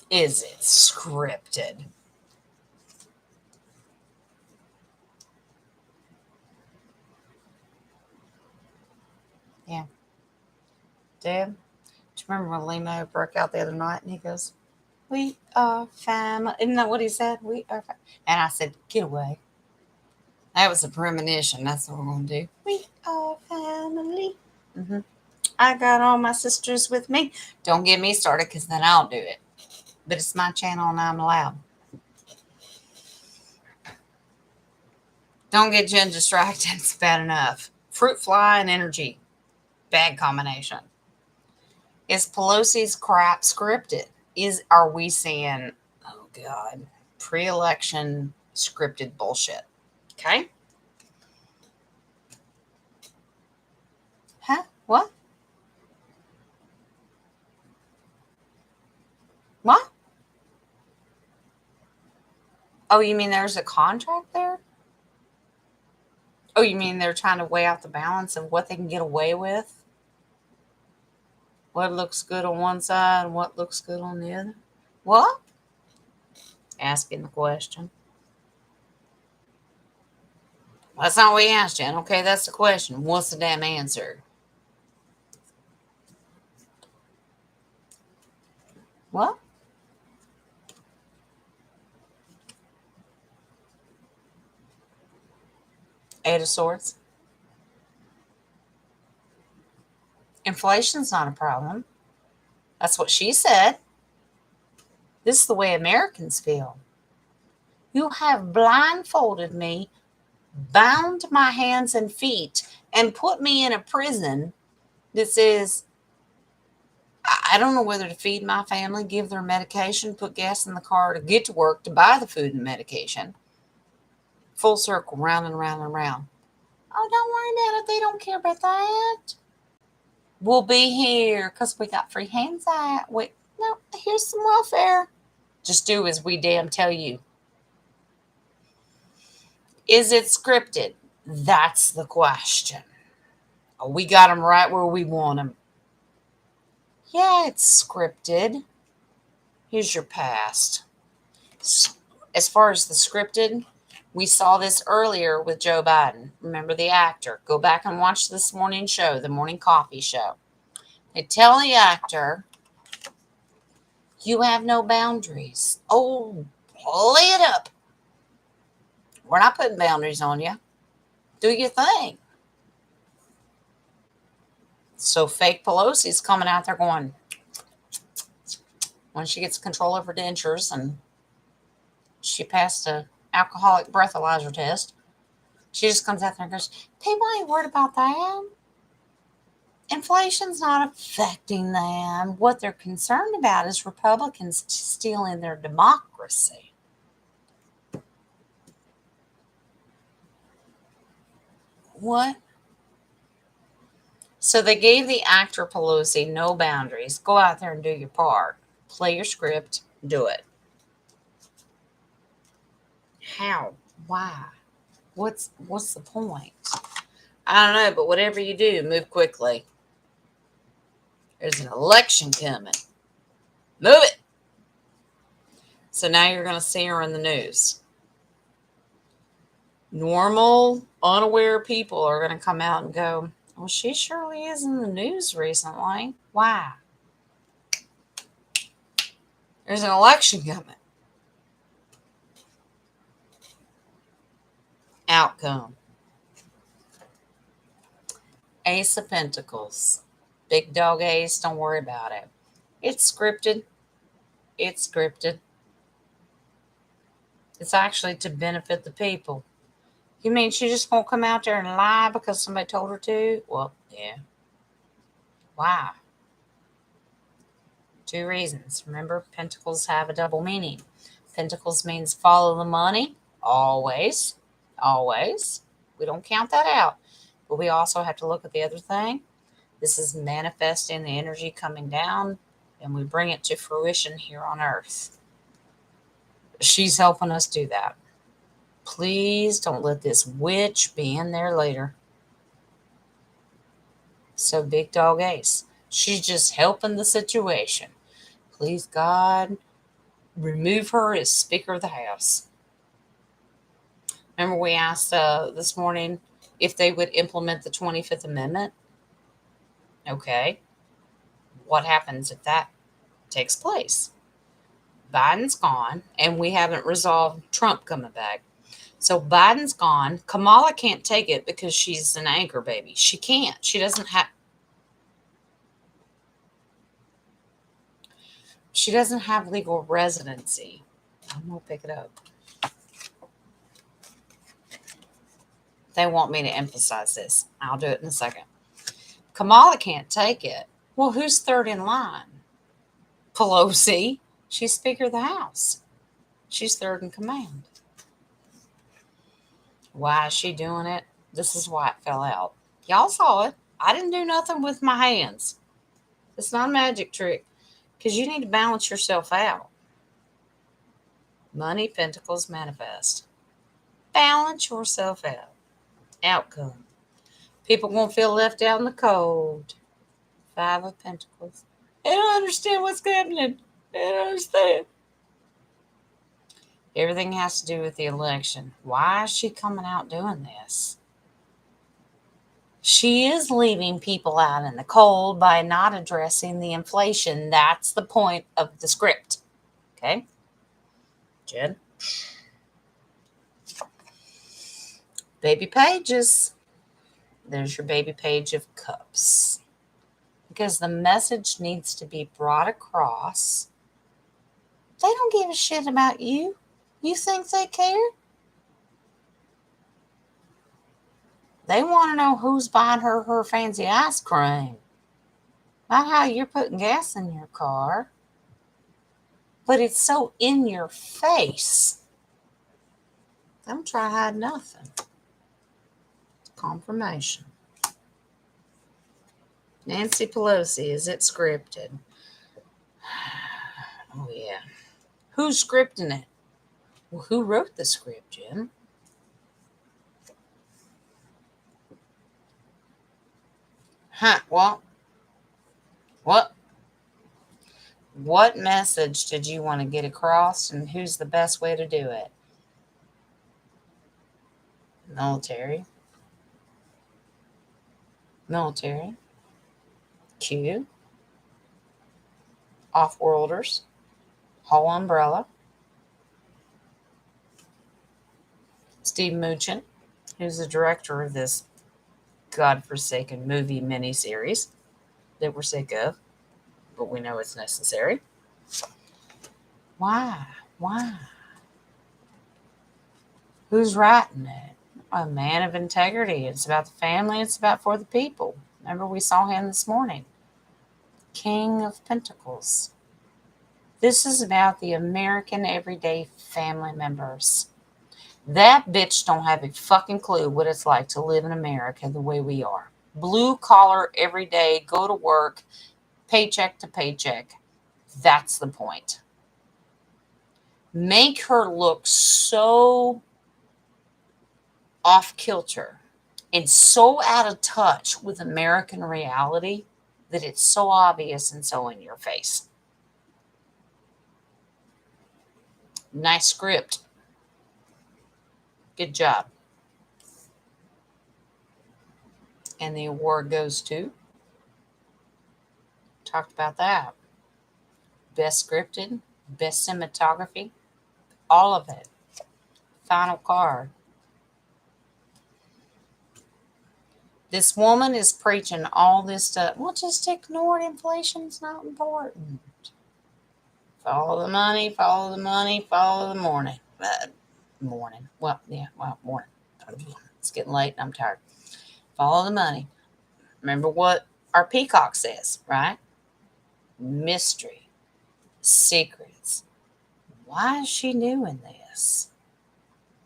Is it scripted? Yeah. Deb, do you remember when Limo broke out the other night and he goes, we are family. Isn't that what he said? We are family. And I said, get away. That was a premonition. That's what we're going to do. We are family. Mm-hmm. I got all my sisters with me. Don't get me started because then I'll do it. But it's my channel and I'm allowed. Don't get Jen distracted. It's bad enough. Fruit fly and energy. Bad combination. Is Pelosi's crap scripted? Are we seeing, oh God, pre-election scripted bullshit? Okay. Huh? What? What? Oh, you mean there's a contract there? Oh, you mean they're trying to weigh out the balance of what they can get away with? What looks good on one side and what looks good on the other? What? Asking the question. That's not what we asked, Jen. Okay, that's the question. What's the damn answer? What? Eight of Swords. Inflation's not a problem. That's what she said. This is the way Americans feel. You have blindfolded me, bound my hands and feet, and put me in a prison that says I don't know whether to feed my family, give their medication, put gas in the car to get to work, to buy the food and medication. Full circle, round and round and round. Oh, don't worry about it. They don't care about that. We'll be here because we got free hands out. Wait, no, here's some welfare. Just do as we damn tell you. Is it scripted? That's the question. Oh, we got them right where we want them. Yeah, it's scripted. Here's your past. As far as the scripted, we saw this earlier with Joe Biden. Remember the actor. Go back and watch this morning show, the morning coffee show. They tell the actor, you have no boundaries. Oh, lay it up. We're not putting boundaries on you. Do your thing. So fake Pelosi's coming out there going, when she gets control of her dentures and she passed an alcoholic breathalyzer test, she just comes out there and goes, people ain't worried about that. Inflation's not affecting them. What they're concerned about is Republicans stealing their democracy. What? So they gave the actor Pelosi no boundaries. Go out there and do your part. Play your script. Do it. How? Why? What's the point? I don't know, but whatever you do, move quickly. There's an election coming. Move it. So now you're going to see her in the news. Normal, unaware people are going to come out and go, well, she surely is in the news recently. Why? There's an election coming. Outcome. Ace of Pentacles. Big dog ace, don't worry about it. It's scripted. It's scripted. It's actually to benefit the people. You mean she just won't come out there and lie because somebody told her to? Well, yeah. Why? Two reasons. Remember, pentacles have a double meaning. Pentacles means follow the money. Always. Always. We don't count that out. But we also have to look at the other thing. This is manifesting the energy coming down, and we bring it to fruition here on Earth. She's helping us do that. Please don't let this witch be in there later. So big dog ace. She's just helping the situation. Please, God, remove her as Speaker of the House. Remember we asked this morning if they would implement the 25th Amendment? Okay. What happens if that takes place? Biden's gone, and we haven't resolved Trump coming back. So Biden's gone. Kamala can't take it because she's an anchor baby. She can't. She doesn't have legal residency. I'm going to pick it up. They want me to emphasize this. I'll do it in a second. Kamala can't take it. Well, who's third in line? Pelosi. She's Speaker of the House. She's third in command. Why is she doing it? This is why it fell out. Y'all saw it. I didn't do nothing with my hands. It's not a magic trick because you need to balance yourself out. Money, pentacles, manifest. Balance yourself out. Outcome. People won't feel left out in the cold. Five of Pentacles. They don't understand what's happening. They don't understand. Everything has to do with the election. Why is she coming out doing this? She is leaving people out in the cold by not addressing the inflation. That's the point of the script. Okay? Jen? Baby pages. There's your baby page of cups. Because the message needs to be brought across. They don't give a shit about you. You think they care? They want to know who's buying her fancy ice cream. Not how you're putting gas in your car. But it's so in your face. Don't try to hide nothing. It's confirmation. Nancy Pelosi, is it scripted? Oh, yeah. Who's scripting it? Well, who wrote the script, Jim? Huh, what message did you want to get across, and who's the best way to do it? Military. Q. Off-worlders. Whole umbrella. Steve Muchin, who's the director of this godforsaken movie miniseries that we're sick of, but we know it's necessary. Why? Who's writing it? A man of integrity. It's about the family. It's about for the people. Remember, we saw him this morning. King of Pentacles. This is about the American everyday family members. That bitch don't have a fucking clue what it's like to live in America the way we are. Blue collar, every day, go to work, paycheck to paycheck. That's the point. Make her look so off kilter and so out of touch with American reality that it's so obvious and so in your face. Nice script. Good job. And the award goes to, talked about that. Best scripted, best cinematography, all of it. Final card. This woman is preaching all this stuff. Well, just ignore it. Inflation's not important. Follow the money, follow the money, follow the morning. Morning. Morning. It's getting late and I'm tired. Follow the money. Remember what our peacock says, right? Mystery. Secrets. Why is she doing this?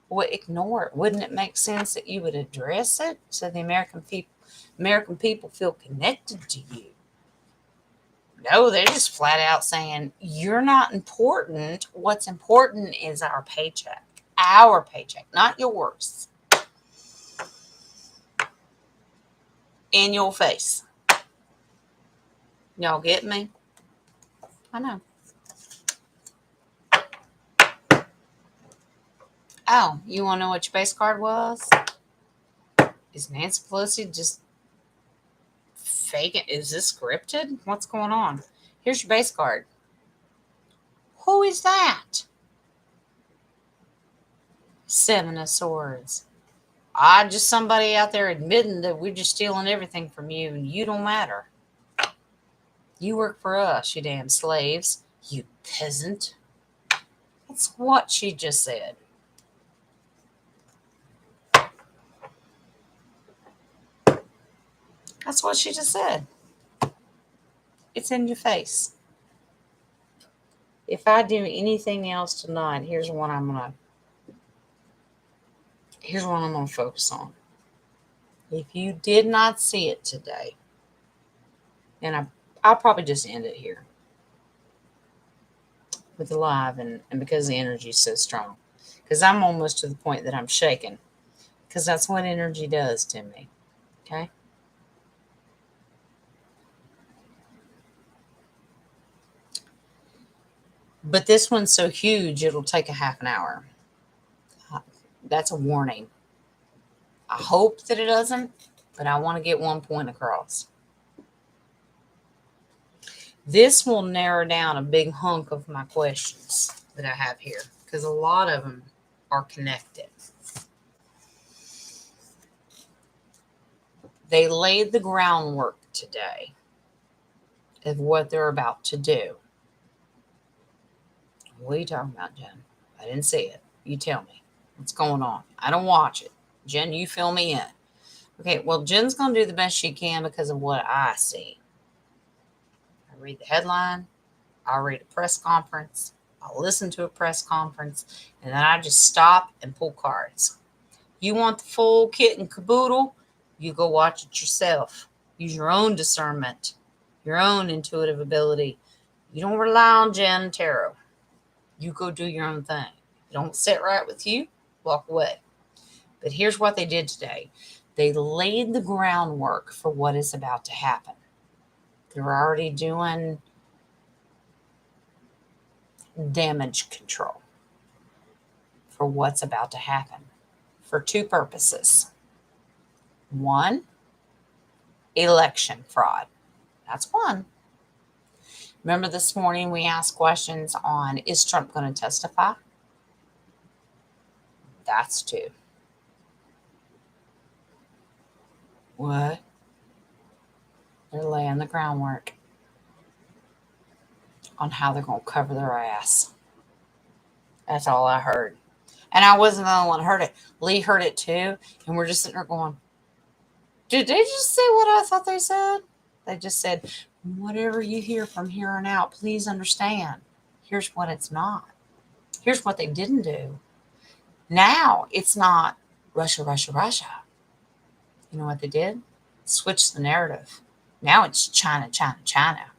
Well, ignore it. Wouldn't it make sense that you would address it so the American people feel connected to you? No, they're just flat out saying, you're not important. What's important is our paycheck. Our paycheck, not yours. In your face. Y'all get me? I know. Oh, you want to know what your base card was? Is Nancy Pelosi just fake it? Is this scripted? What's going on? Here's your base card. Who is that? Seven of Swords. Just somebody out there admitting that we're just stealing everything from you and you don't matter. You work for us, you damn slaves. You peasant. That's what she just said. That's what she just said. It's in your face. If I do anything else tonight, here's what I'm gonna focus on. If you did not see it today, and I'll probably just end it here with the live, and because the energy is so strong, because I'm almost to the point that I'm shaking, because that's what energy does to me. Okay. But this one's so huge, it'll take a half an hour. That's a warning. I hope that it doesn't, but I want to get one point across. This will narrow down a big hunk of my questions that I have here, because a lot of them are connected. They laid the groundwork today of what they're about to do. What are you talking about, Jen? I didn't see it. You tell me. What's going on? I don't watch it. Jen, you fill me in. Okay, well, Jen's going to do the best she can because of what I see. I read the headline. I'll read a press conference. I'll listen to a press conference. And then I just stop and pull cards. You want the full kit and caboodle? You go watch it yourself. Use your own discernment, your own intuitive ability. You don't rely on Jen and Tarot. You go do your own thing. If it don't sit right with you, walk away. But here's what they did today. They laid the groundwork for what is about to happen. They're already doing damage control for what's about to happen for two purposes. One, election fraud. That's one. Remember this morning we asked questions on, is Trump going to testify? That's two. What? They're laying the groundwork on how they're going to cover their ass. That's all I heard. And I wasn't the only one who heard it. Lee heard it too. And we're just sitting there going, did they just say what I thought they said? They just said, whatever you hear from here on out, please understand. Here's what it's not. Here's what they didn't do. Now it's not Russia, Russia, Russia. You know what they did? Switch the narrative. Now it's China, China, China.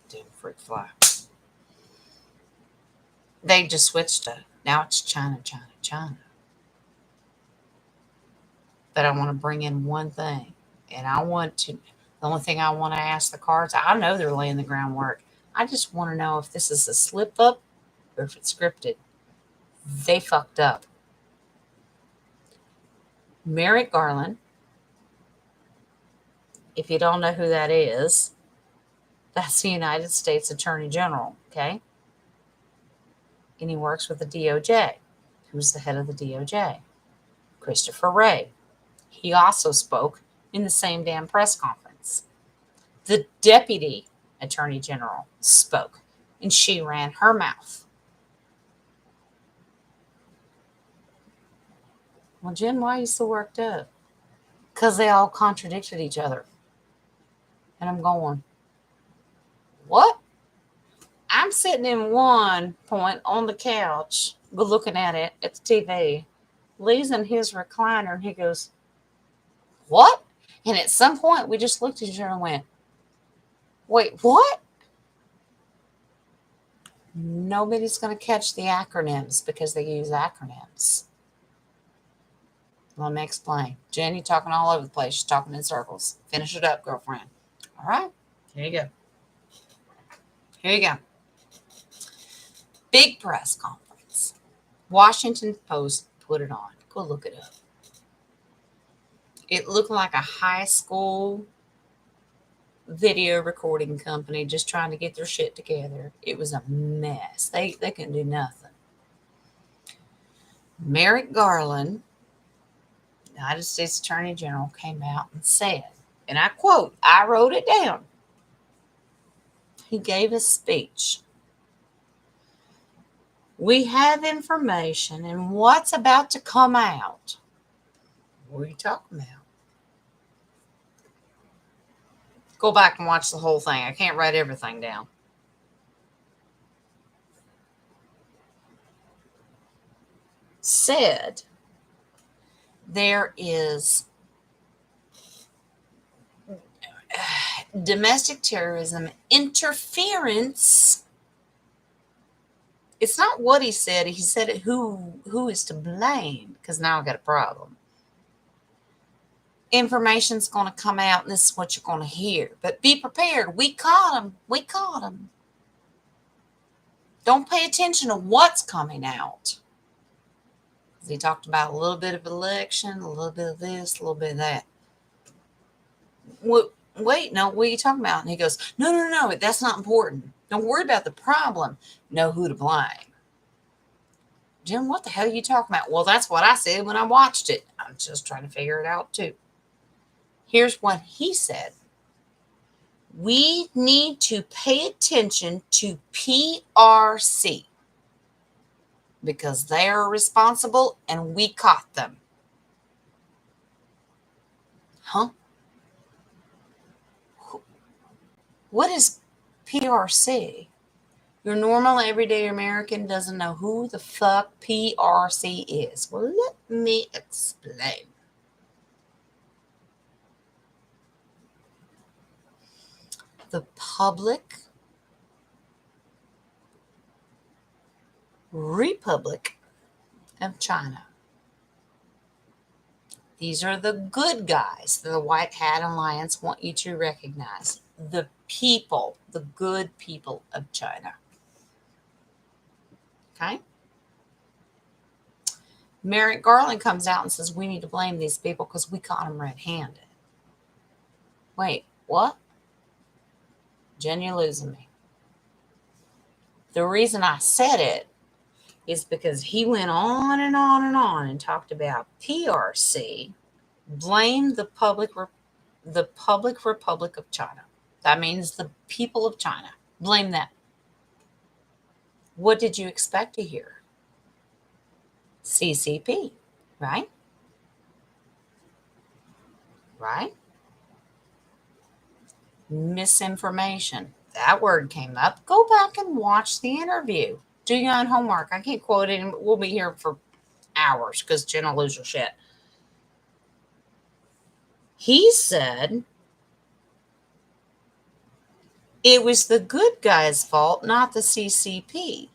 Didn't freak fly. They just switched it. Now it's China, China, China. But I want to bring in one thing. And the only thing I want to ask the cards, I know they're laying the groundwork. I just want to know if this is a slip up or if it's scripted. They fucked up. Merrick Garland, if you don't know who that is, that's the United States Attorney General, okay? And he works with the DOJ. Who's the head of the DOJ? Christopher Wray. He also spoke in the same damn press conference. The Deputy Attorney General spoke, and she ran her mouth. Well, Jen, why are you so worked up? Because they all contradicted each other. And I'm going, what? I'm sitting in one point on the couch, looking at it at the TV. Lee's in his recliner, and he goes, what? And at some point, we just looked at each other and went, wait, what? Nobody's going to catch the acronyms because they use acronyms. Let me explain. Jen, you're talking all over the place. She's talking in circles. Finish it up, girlfriend. All right. Here you go. Here you go. Big press conference. Washington Post put it on. Go look it up. It looked like a high school video recording company just trying to get their shit together. It was a mess. They couldn't do nothing. Merrick Garland, United States Attorney General, came out and said, and I quote, I wrote it down. He gave a speech. We have information, and what's about to come out. What are you talking about? Go back and watch the whole thing. I can't write everything down. Said there is domestic terrorism interference. It's not what he said. He said it who is to blame, because now I've got a problem. Information's going to come out, and this is what you're going to hear. But be prepared. We caught him. We caught him. Don't pay attention to what's coming out. He talked about a little bit of election, a little bit of this, a little bit of that. Wait, no, what are you talking about? And he goes, no, that's not important. Don't worry about the problem. Know who to blame. Jim, what the hell are you talking about? Well, that's what I said when I watched it. I'm just trying to figure it out too. Here's what he said. We need to pay attention to PRC because they are responsible and we caught them. Huh? What is PRC? Your normal everyday American doesn't know who the fuck PRC is. Well, let me explain. The Public Republic of China. These are the good guys that the White Hat Alliance want you to recognize. The people, the good people of China. Okay? Merrick Garland comes out and says, we need to blame these people because we caught them red-handed. Wait, what? Jen, you're losing me. The reason I said it is because he went on and on and on and talked about PRC, blame the Public Republic of China. That means the people of China. Blame them. What did you expect to hear? CCP, right? Right? Misinformation. That word came up. Go back and watch the interview. Do your own homework. I can't quote it, and we'll be here for hours because Jen will lose your shit. He said it was the good guy's fault, not the CCP.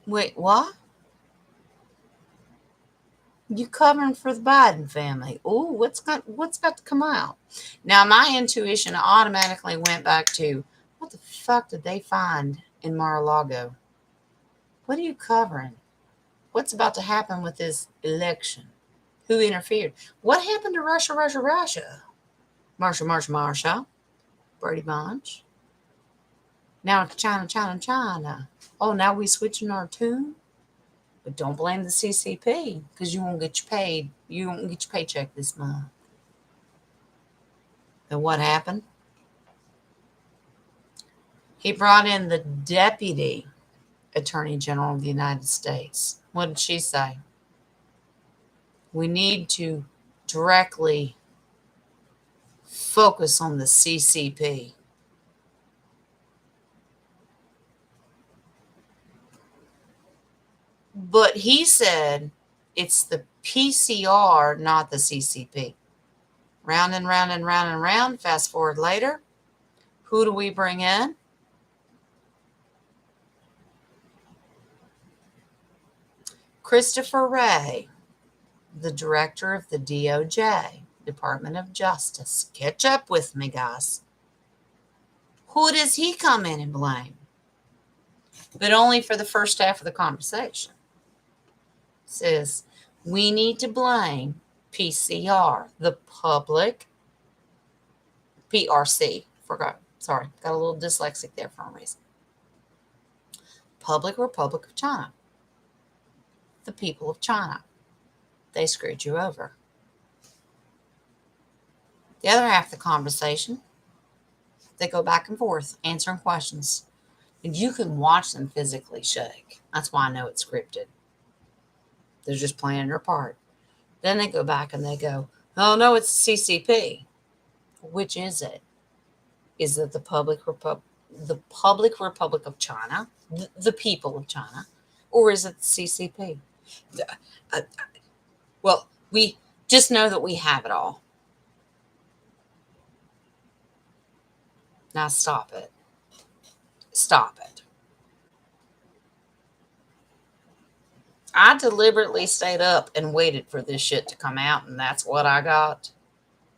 Wait, what? You covering for the Biden family? Oh, what's got to come out? Now, my intuition automatically went back to what the fuck did they find in Mar-a-Lago? What are you covering? What's about to happen with this election? Who interfered? What happened to Russia? Marsha. Brady Bunch. Now it's China. Oh, now we switching our tune? But don't blame the CCP because you won't get your paid. You won't get your paycheck this month. And what happened? He brought in the Deputy Attorney General of the United States. What did she say? We need to directly focus on the CCP. But he said it's the PCR, not the CCP. Round and round and round and round. Fast forward later. Who do we bring in? Christopher Wray, the director of the DOJ, Department of Justice. Catch up with me, guys. Who does he come in and blame? But only for the first half of the conversation. Says, we need to blame PCR, the public, PRC, forgot, sorry, got a little dyslexic there for a reason. Public Republic of China, the people of China. They screwed you over. The other half of the conversation, they go back and forth answering questions. And you can watch them physically shake. That's why I know it's scripted. They're just playing their part. Then they go back and they go, oh, no, it's CCP. Which is it? Is it the Public Republic of China, the people of China, or is it the CCP? Well, we just know that we have it all. Now stop it. Stop it. I deliberately stayed up and waited for this shit to come out, and that's what I got.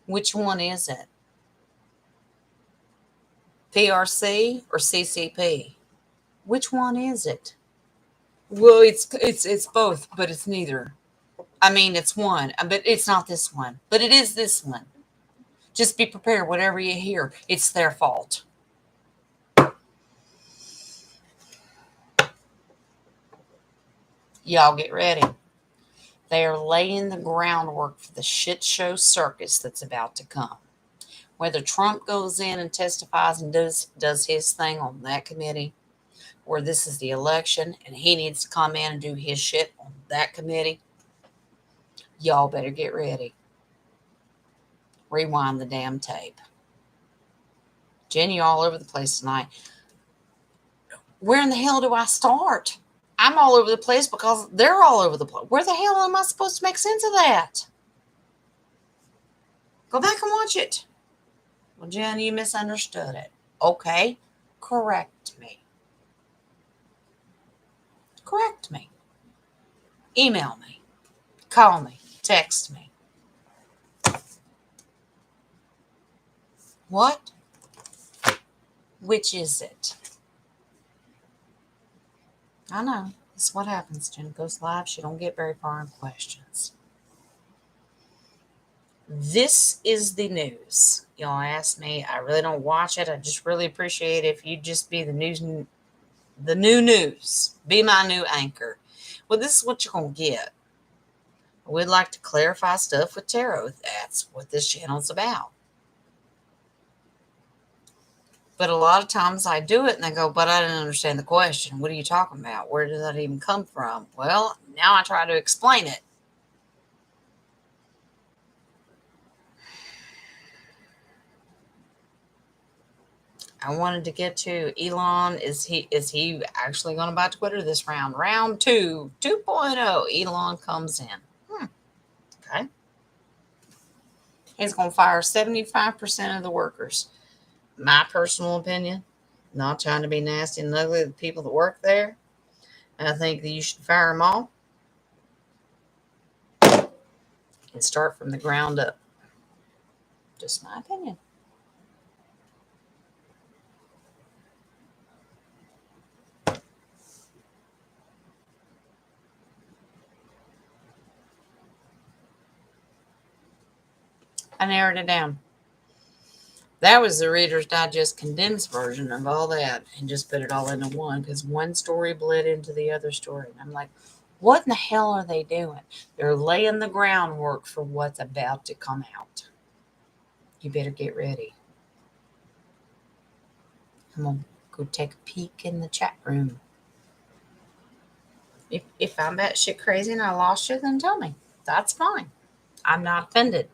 Which one is it? PRC or CCP? Which one is it? Well, it's both, but it's neither. I mean, it's one, but it's not this one. But it is this one. Just be prepared. Whatever you hear, it's their fault. Y'all get ready. They are laying the groundwork for the shit show circus that's about to come. Whether Trump goes in and testifies and does his thing on that committee, or this is the election and he needs to come in and do his shit on that committee, y'all better get ready. Rewind the damn tape. Jen, you all over the place tonight. Where in the hell do I start? I'm all over the place because they're all over the place. Where the hell am I supposed to make sense of that? Go back and watch it. Well, Jen, you misunderstood it. Okay, correct me. Correct me. Email me. Call me. Text me. What? Which is it? I know. This is what happens. Jen goes live. She don't get very far in questions. This is the news. Y'all ask me. I really don't watch it. I just really appreciate if you just be the new news. Be my new anchor. Well, this is what you're going to get. We'd like to clarify stuff with tarot. That's what this channel's about. But a lot of times I do it and they go, but I didn't understand the question. What are you talking about? Where did that even come from? Well, now I try to explain it. I wanted to get to Elon. Is he actually going to buy Twitter this round? Round 2, 2.0. Elon comes in. Okay. He's going to fire 75% of the workers. My personal opinion, not trying to be nasty and ugly to the people that work there. I think that you should fire them all and start from the ground up. Just my opinion. I narrowed it down. That was the Reader's Digest condensed version of all that and just put it all into one because one story bled into the other story. And I'm like, what in the hell are they doing? They're laying the groundwork for what's about to come out. You better get ready. I'm going to go take a peek in the chat room. If I'm batshit crazy and I lost you, then tell me. That's fine. I'm not offended.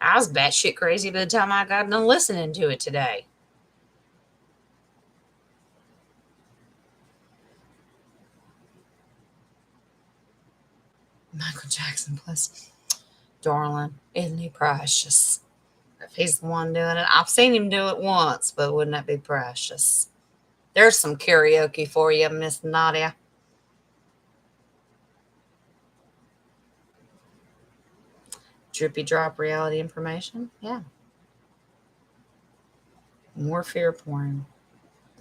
I was batshit crazy by the time I got done listening to it today. Michael Jackson, plus, darling, isn't he precious? If he's the one doing it, I've seen him do it once, but wouldn't that be precious? There's some karaoke for you, Miss Nadia. Drippy drop reality information, yeah. More fear porn.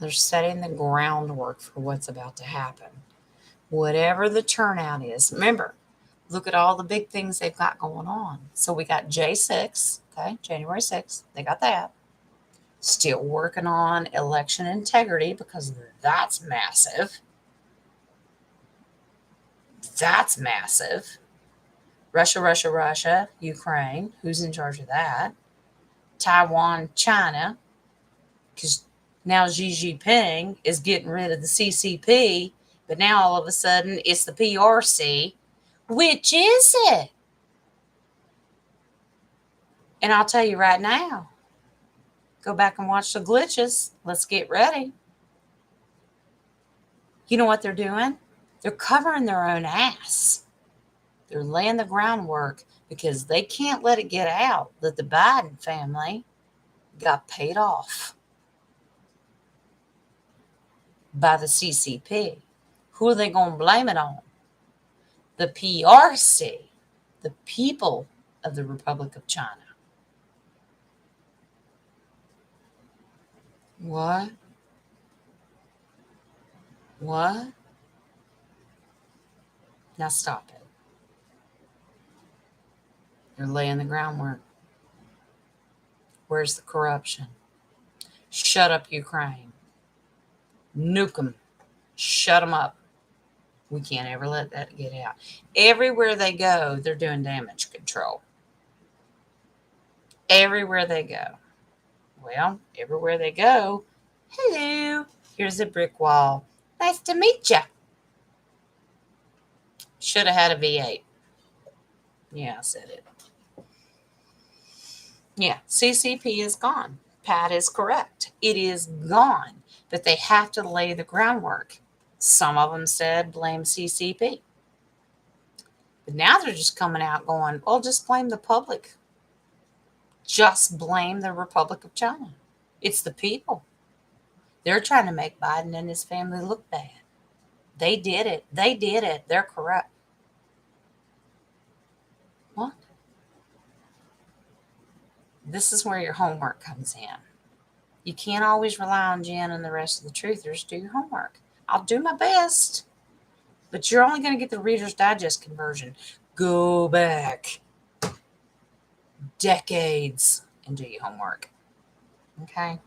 They're setting the groundwork for what's about to happen. Whatever the turnout is. Remember, look at all the big things they've got going on. So we got J6, okay, January 6th. They got that. Still working on election integrity because that's massive. That's massive. Russia, Ukraine. Who's in charge of that? Taiwan, China. Because now Xi Jinping is getting rid of the CCP, but now all of a sudden it's the PRC. Which is it? And I'll tell you right now, go back and watch the glitches. Let's get ready. You know what they're doing? They're covering their own ass. They're laying the groundwork because they can't let it get out that the Biden family got paid off by the CCP. Who are they going to blame it on? The PRC, the people of the Republic of China. What? What? Now stop it. They're laying the groundwork. Where's the corruption? Shut up, Ukraine. Nuke them. Shut them up. We can't ever let that get out. Everywhere they go, they're doing damage control. Everywhere they go. Well, everywhere they go, hello, here's a brick wall. Nice to meet ya. Should have had a V8. Yeah, I said it. Yeah, CCP is gone. Pat is correct. It is gone, but they have to lay the groundwork. Some of them said blame CCP. But now they're just coming out going, well, just blame the public. Just blame the Republic of China. It's the people. They're trying to make Biden and his family look bad. They did it. They did it. They're corrupt. What? This is where your homework comes in. You can't always rely on Jen and the rest of the truthers. Do your homework. I'll do my best, but you're only going to get the Reader's Digest conversion. Go back decades and do your homework. Okay?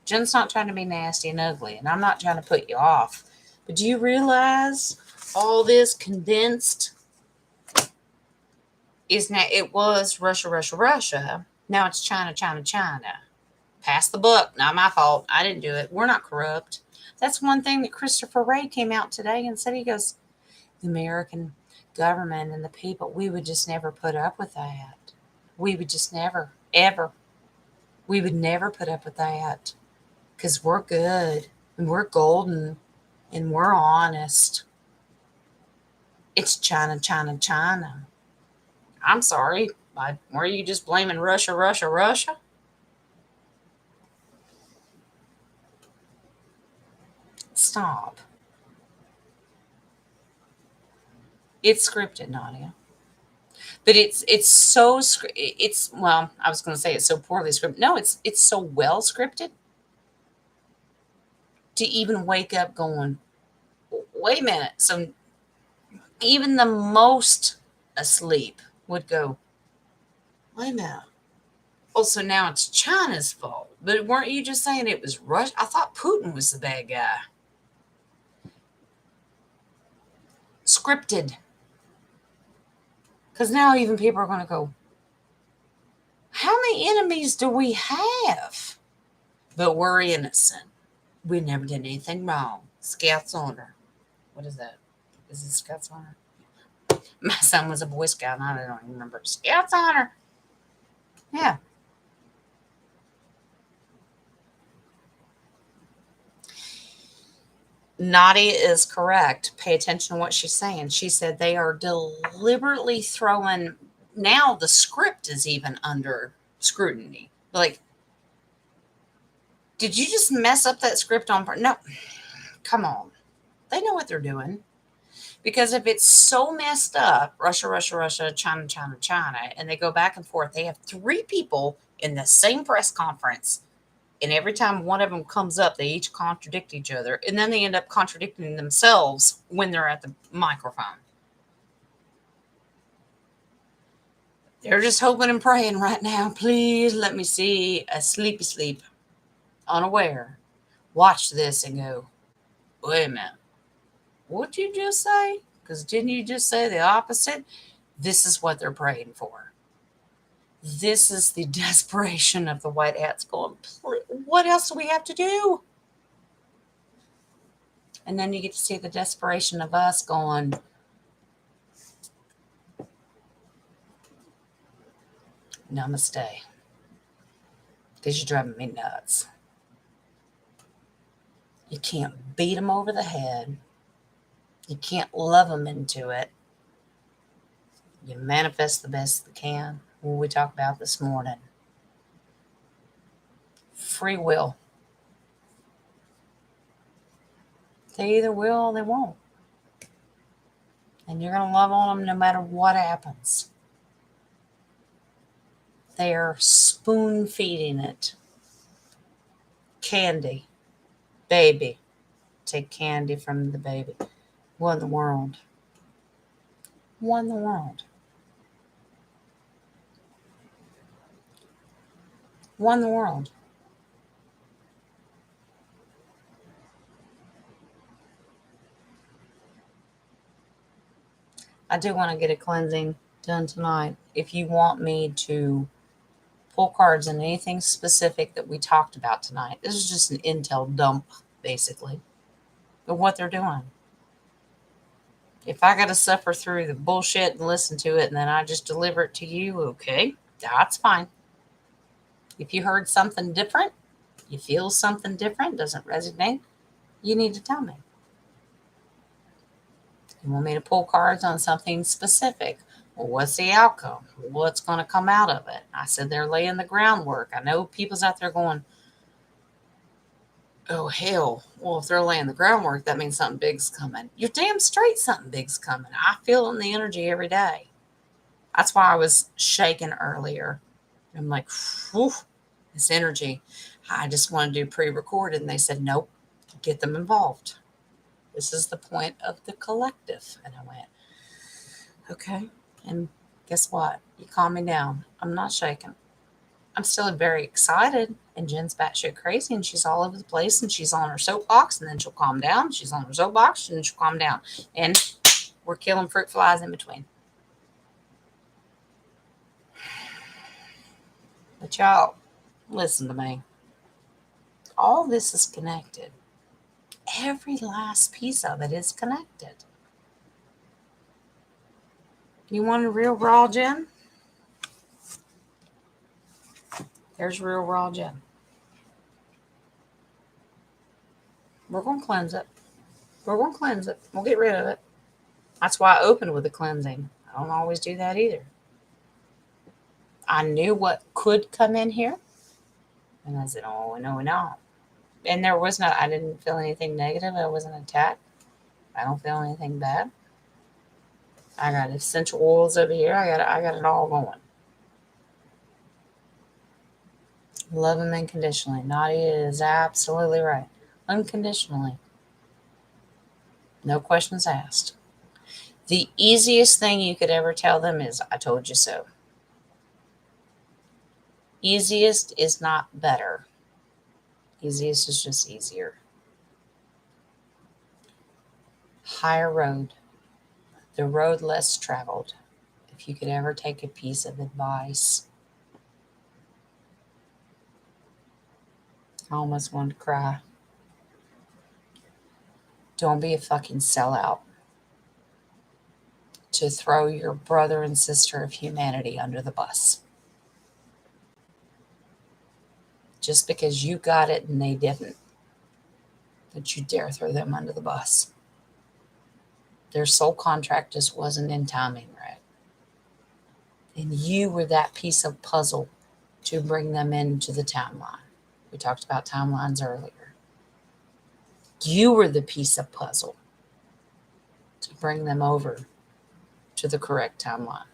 Jen's not trying to be nasty and ugly, and I'm not trying to put you off. But do you realize all this condensed is now, it was Russia, Russia, Russia. Now it's China, China, China. Pass the buck. Not my fault. I didn't do it. We're not corrupt. That's one thing that Christopher Wray came out today and said. He goes, the American government and the people, we would just never put up with that. We would just never, ever. We would never put up with that because we're good and we're golden and we're honest. It's China, China, China. I'm sorry. Were you just blaming Russia, Russia, Russia? Stop. It's scripted, Nadia. But it's so it's, well, I was going to say it's so poorly scripted. No, it's so well scripted to even wake up going, wait a minute. So even the most asleep would go, wait a minute. Oh, so now it's China's fault. But weren't you just saying it was Russia? I thought Putin was the bad guy. Scripted. Because now even people are going to go, how many enemies do we have? But we're innocent. We never did anything wrong. Scouts honor. What is that? Is it Scouts honor? My son was a Boy Scout, and I don't even remember. Scouts honor. Yeah. Nadia is correct. Pay attention to what she's saying. She said they are deliberately throwing, now the script is even under scrutiny. Like, did you just mess up that script on? No, come on. They know what they're doing. Because if it's so messed up, Russia, Russia, Russia, China, China, China, and they go back and forth, they have three people in the same press conference. And every time one of them comes up, they each contradict each other. And then they end up contradicting themselves when they're at the microphone. They're just hoping and praying right now. Please let me see a sleepy sleep, unaware. Watch this and go, wait a minute. What'd you just say? Because didn't you just say the opposite? This is what they're praying for. This is the desperation of the white hats going, what else do we have to do? And then you get to see the desperation of us going, namaste. Because you're driving me nuts. You can't beat them over the head. You can't love them into it. You manifest the best you can. What we talked about this morning. Free will. They either will or they won't. And you're going to love on them no matter what happens. They are spoon feeding it. Candy. Baby. Take candy from the baby. What in the world? What in the world? What in the world? I do want to get a cleansing done tonight. If you want me to pull cards on anything specific that we talked about tonight, this is just an intel dump, basically, of what they're doing. If I got to suffer through the bullshit and listen to it and then I just deliver it to you, okay, that's fine. If you heard something different, you feel something different, doesn't resonate, you need to tell me. You want me to pull cards on something specific? Well, what's the outcome? What's going to come out of it? I said they're laying the groundwork. I know people's out there going, oh, hell. Well, if they're laying the groundwork, that means something big's coming. You're damn straight something big's coming. I feel it in the energy every day. That's why I was shaking earlier. I'm like, whew, this energy. I just want to do pre-recorded. And they said, nope, get them involved. This is the point of the collective. And I went, okay. And guess what? You calm me down. I'm not shaking. I'm still very excited. And Jen's batshit crazy and she's all over the place and she's on her soapbox and then she'll calm down. She's on her soapbox and then she'll calm down. And we're killing fruit flies in between. But y'all, listen to me. All this is connected. Every last piece of it is connected. You want a real raw Jen? There's real raw Jen. We're going to cleanse it. We're going to cleanse it. We'll get rid of it. That's why I opened with the cleansing. I don't always do that either. I knew what could come in here. And I said, oh, no, no. And there was no, I didn't feel anything negative. I wasn't attacked. I don't feel anything bad. I got essential oils over here. I got it all going. Love them unconditionally. Nadia is absolutely right. Unconditionally. No questions asked. The easiest thing you could ever tell them is, I told you so. Easiest is not better. Easiest is just easier. Higher road. The road less traveled. If you could ever take a piece of advice. I almost wanted to cry. Don't be a fucking sellout to throw your brother and sister of humanity under the bus. Just because you got it and they didn't. That you dare throw them under the bus. Their soul contract just wasn't in timing right. And you were that piece of puzzle to bring them into the timeline. We talked about timelines earlier. You were the piece of puzzle to bring them over to the correct timeline.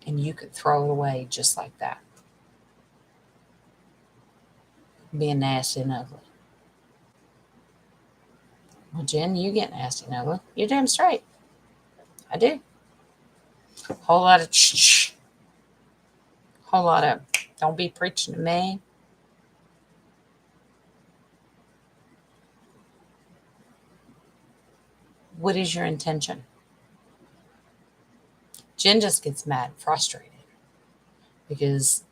And you could throw it away just like that. Being nasty and ugly. Well, Jen, you get nasty and ugly. You're damn straight. I do. Whole lot of whole lot of don't be preaching to me. What is your intention? Jen just gets mad and frustrated because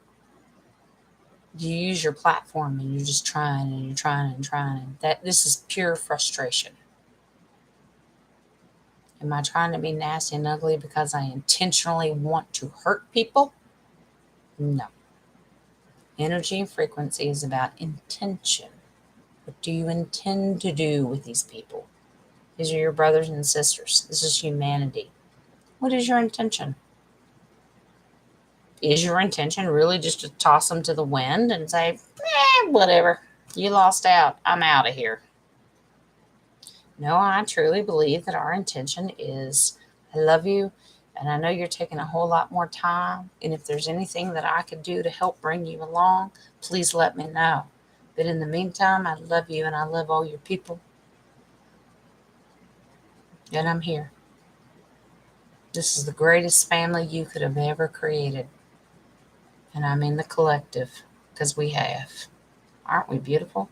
you use your platform and you're just trying and you're trying and trying. And that this is pure frustration. Am I trying to be nasty and ugly because I intentionally want to hurt people? No. Energy and frequency is about intention. What do you intend to do with these people? These are your brothers and sisters. This is humanity. What is your intention? Is your intention really just to toss them to the wind and say, whatever, you lost out, I'm out of here? No, I truly believe that our intention is, I love you, and I know you're taking a whole lot more time, and if there's anything that I could do to help bring you along, please let me know. But in the meantime, I love you and I love all your people. And I'm here. This is the greatest family you could have ever created. And I'm in the collective because we have. Aren't we beautiful?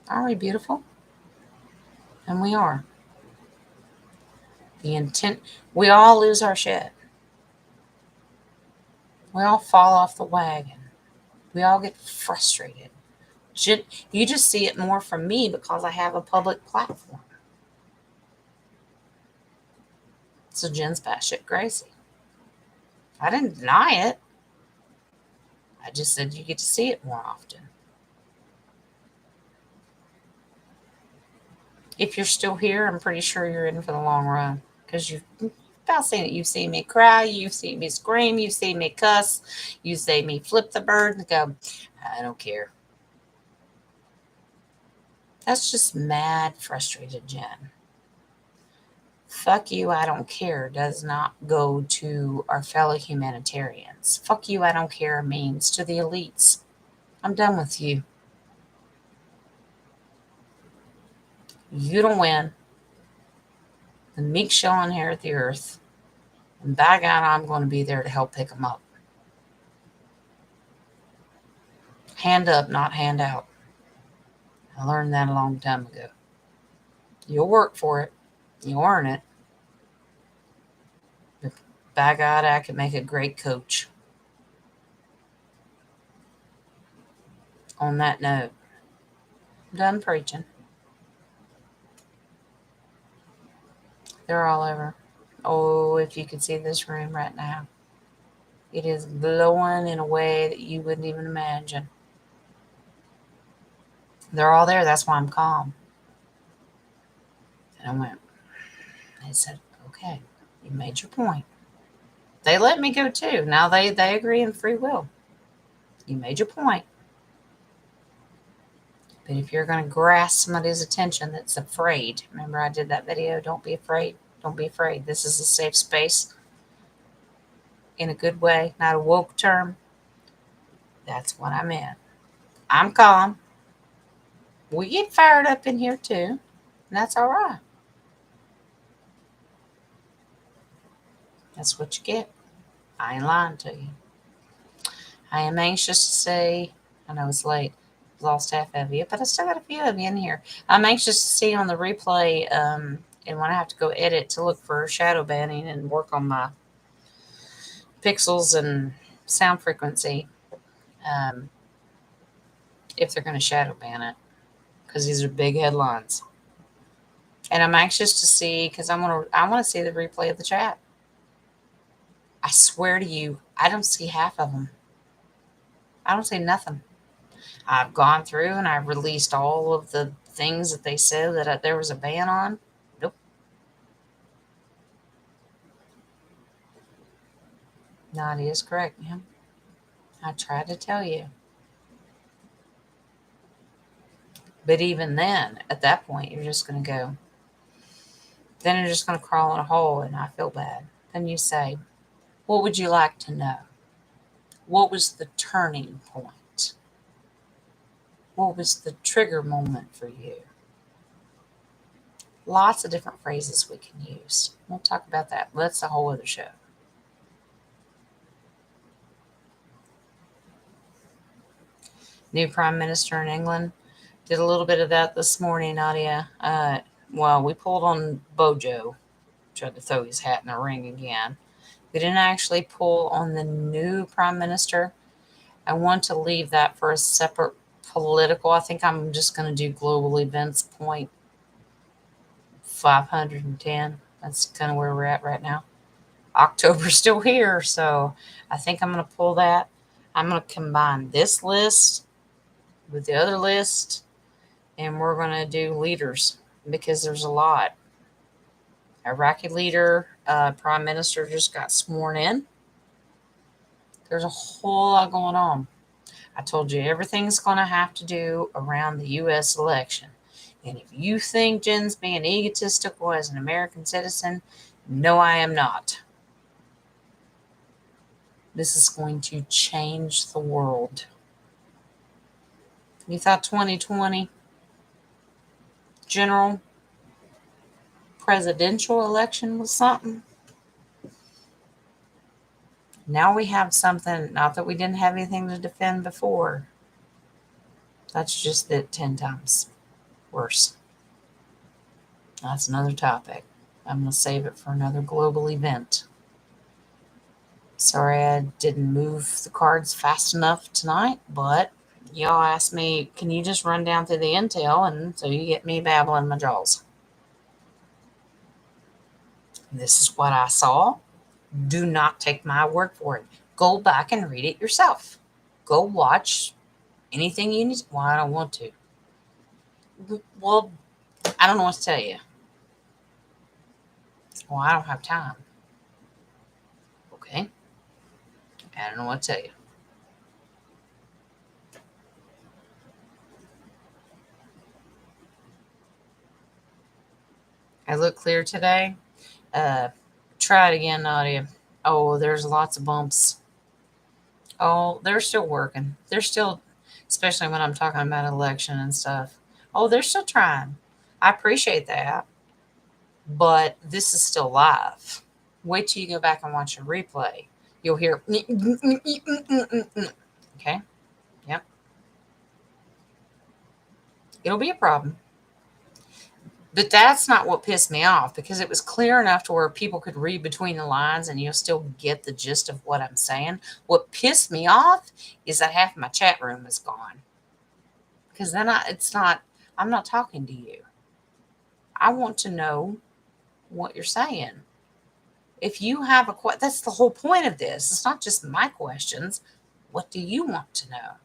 Aren't we beautiful? And we are. We all lose our shit. We all fall off the wagon. We all get frustrated. You just see it more from me because I have a public platform. So Jen's batshit crazy. I didn't deny it. I just said you get to see it more often. If you're still here, I'm pretty sure you're in for the long run because you've about seen it. You've seen me cry, you've seen me scream, you've seen me cuss, you see me flip the bird and go, I don't care. That's just mad, frustrated Jen. Fuck you, I don't care does not go to our fellow humanitarians. Fuck you, I don't care means to the elites. I'm done with you. You don't win. The meek shall inherit the earth. And by God, I'm going to be there to help pick them up. Hand up, not hand out. I learned that a long time ago. You'll work for it. You'll earn it. But by God, I can make a great coach. On that note, I'm done preaching. They're all over. Oh, if you could see this room right now. It is glowing in a way that you wouldn't even imagine. They're all there. That's why I'm calm. And I went, they said, okay, you made your point. They let me go too. Now they agree in free will. You made your point. But if you're going to grasp somebody's attention that's afraid, remember I did that video, don't be afraid. Don't be afraid. This is a safe space in a good way, not a woke term. That's what I meant. I'm calm. We get fired up in here too, and that's all right. That's what you get. I ain't lying to you. I am anxious to say, I know it's late, lost half of you, but I still got a few of you in here. I'm anxious to see on the replay, and when I have to go edit to look for shadow banning and work on my pixels and sound frequency, if they're going to shadow ban it, because these are big headlines. And I'm anxious to see, because I want to see the replay of the chat. I swear to you, I don't see half of them. I don't see nothing. I've gone through and I've released all of the things that they said that there was a ban on. Nope. Nadia is correct, ma'am. I tried to tell you. But even then, at that point, you're just going to go. Then you're just going to crawl in a hole and I feel bad. Then you say, what would you like to know? What was the turning point? What was the trigger moment for you? Lots of different phrases we can use. We'll talk about that. That's a whole other show. New Prime Minister in England. Did a little bit of that this morning, Nadia. Well, we pulled on Bojo. Tried to throw his hat in the ring again. We didn't actually pull on the new Prime Minister. I want to leave that for a separate political. I think I'm just going to do global events point 510. That's kind of where we're at right now. October's still here, so I think I'm going to pull that. I'm going to combine this list with the other list, and we're going to do leaders because there's a lot. Iraqi leader, prime minister just got sworn in. There's a whole lot going on. I told you everything's going to have to do around the U.S. election. And if you think Jen's being egotistical as an American citizen, no, I am not. This is going to change the world. You thought 2020 general presidential election was something? Now we have something, not that we didn't have anything to defend before. That's just that 10 times worse. That's another topic. I'm going to save it for another global event. Sorry I didn't move the cards fast enough tonight, but y'all asked me, can you just run down through the intel? And so you get me babbling my jaws. This is what I saw. Do not take my word for it. Go back and read it yourself. Go watch anything you need. Well, I don't want to. Well, I don't know what to tell you. Well, I don't have time. Okay. I don't know what to tell you. I look clear today. Try it again, Nadia. Oh, there's lots of bumps. Oh, they're still working. They're still, especially when I'm talking about election and stuff. Oh, they're still trying. I appreciate that. But this is still live. Wait till you go back and watch a replay. You'll hear, okay? Yep. It'll be a problem. But that's not what pissed me off, because it was clear enough to where people could read between the lines and you'll still get the gist of what I'm saying. What pissed me off is that half my chat room is gone. Because then I'm not talking to you. I want to know what you're saying. If you have that's the whole point of this. It's not just my questions. What do you want to know?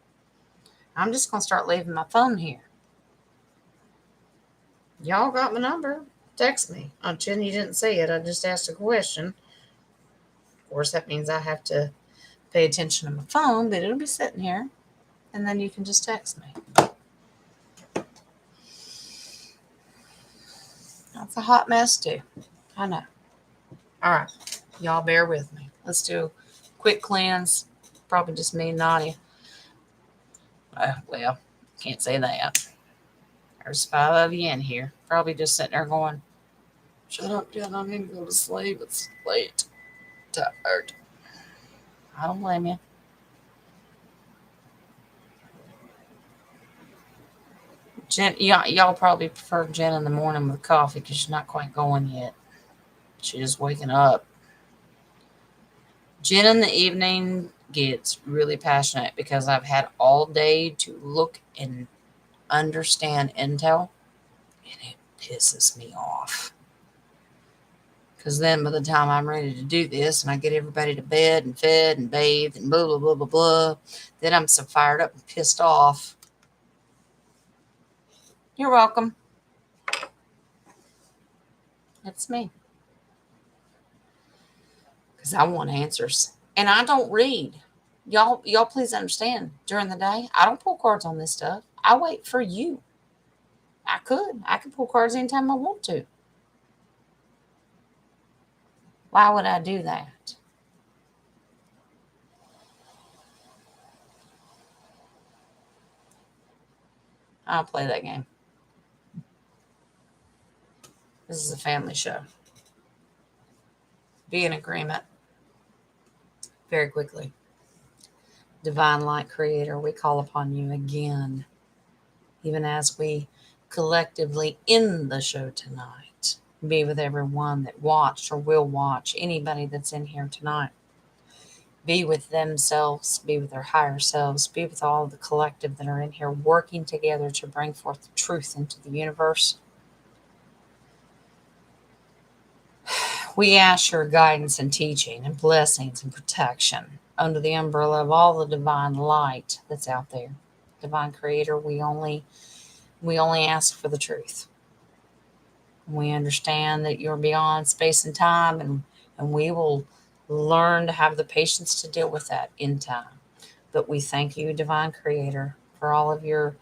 I'm just going to start leaving my phone here. Y'all got my number. Text me. Oh, Jen, you didn't say it. I just asked a question. Of course, that means I have to pay attention to my phone, but it'll be sitting here. And then you can just text me. That's a hot mess, too. I know. All right. Y'all bear with me. Let's do a quick cleanse. Probably just me and Nadia. Well, can't say that. There's 5 of you in here. Probably just sitting there going, shut up, Jen. I'm going to go to sleep. It's late. Tired. I don't blame you. Jen, y'all probably prefer Jen in the morning with coffee because she's not quite going yet. She's just waking up. Jen in the evening gets really passionate because I've had all day to look and understand intel, and it pisses me off. Because then by the time I'm ready to do this and I get everybody to bed and fed and bathed and blah, blah, blah, blah, blah, then I'm so fired up and pissed off. You're welcome. That's me. Because I want answers. And I don't read. Y'all please understand, during the day, I don't pull cards on this stuff. I wait for you. I could pull cards anytime I want to. Why would I do that? I'll play that game. This is a family show. Be in agreement. Very quickly. Divine Light Creator, we call upon you again, even as we collectively end the show tonight. Be with everyone that watched or will watch, anybody that's in here tonight. Be with themselves, be with their higher selves, be with all the collective that are in here working together to bring forth the truth into the universe. We ask your guidance and teaching and blessings and protection under the umbrella of all the divine light that's out there. Divine Creator, we only ask for the truth. We understand that you're beyond space and time, and we will learn to have the patience to deal with that in time. But we thank you, Divine Creator, for all of your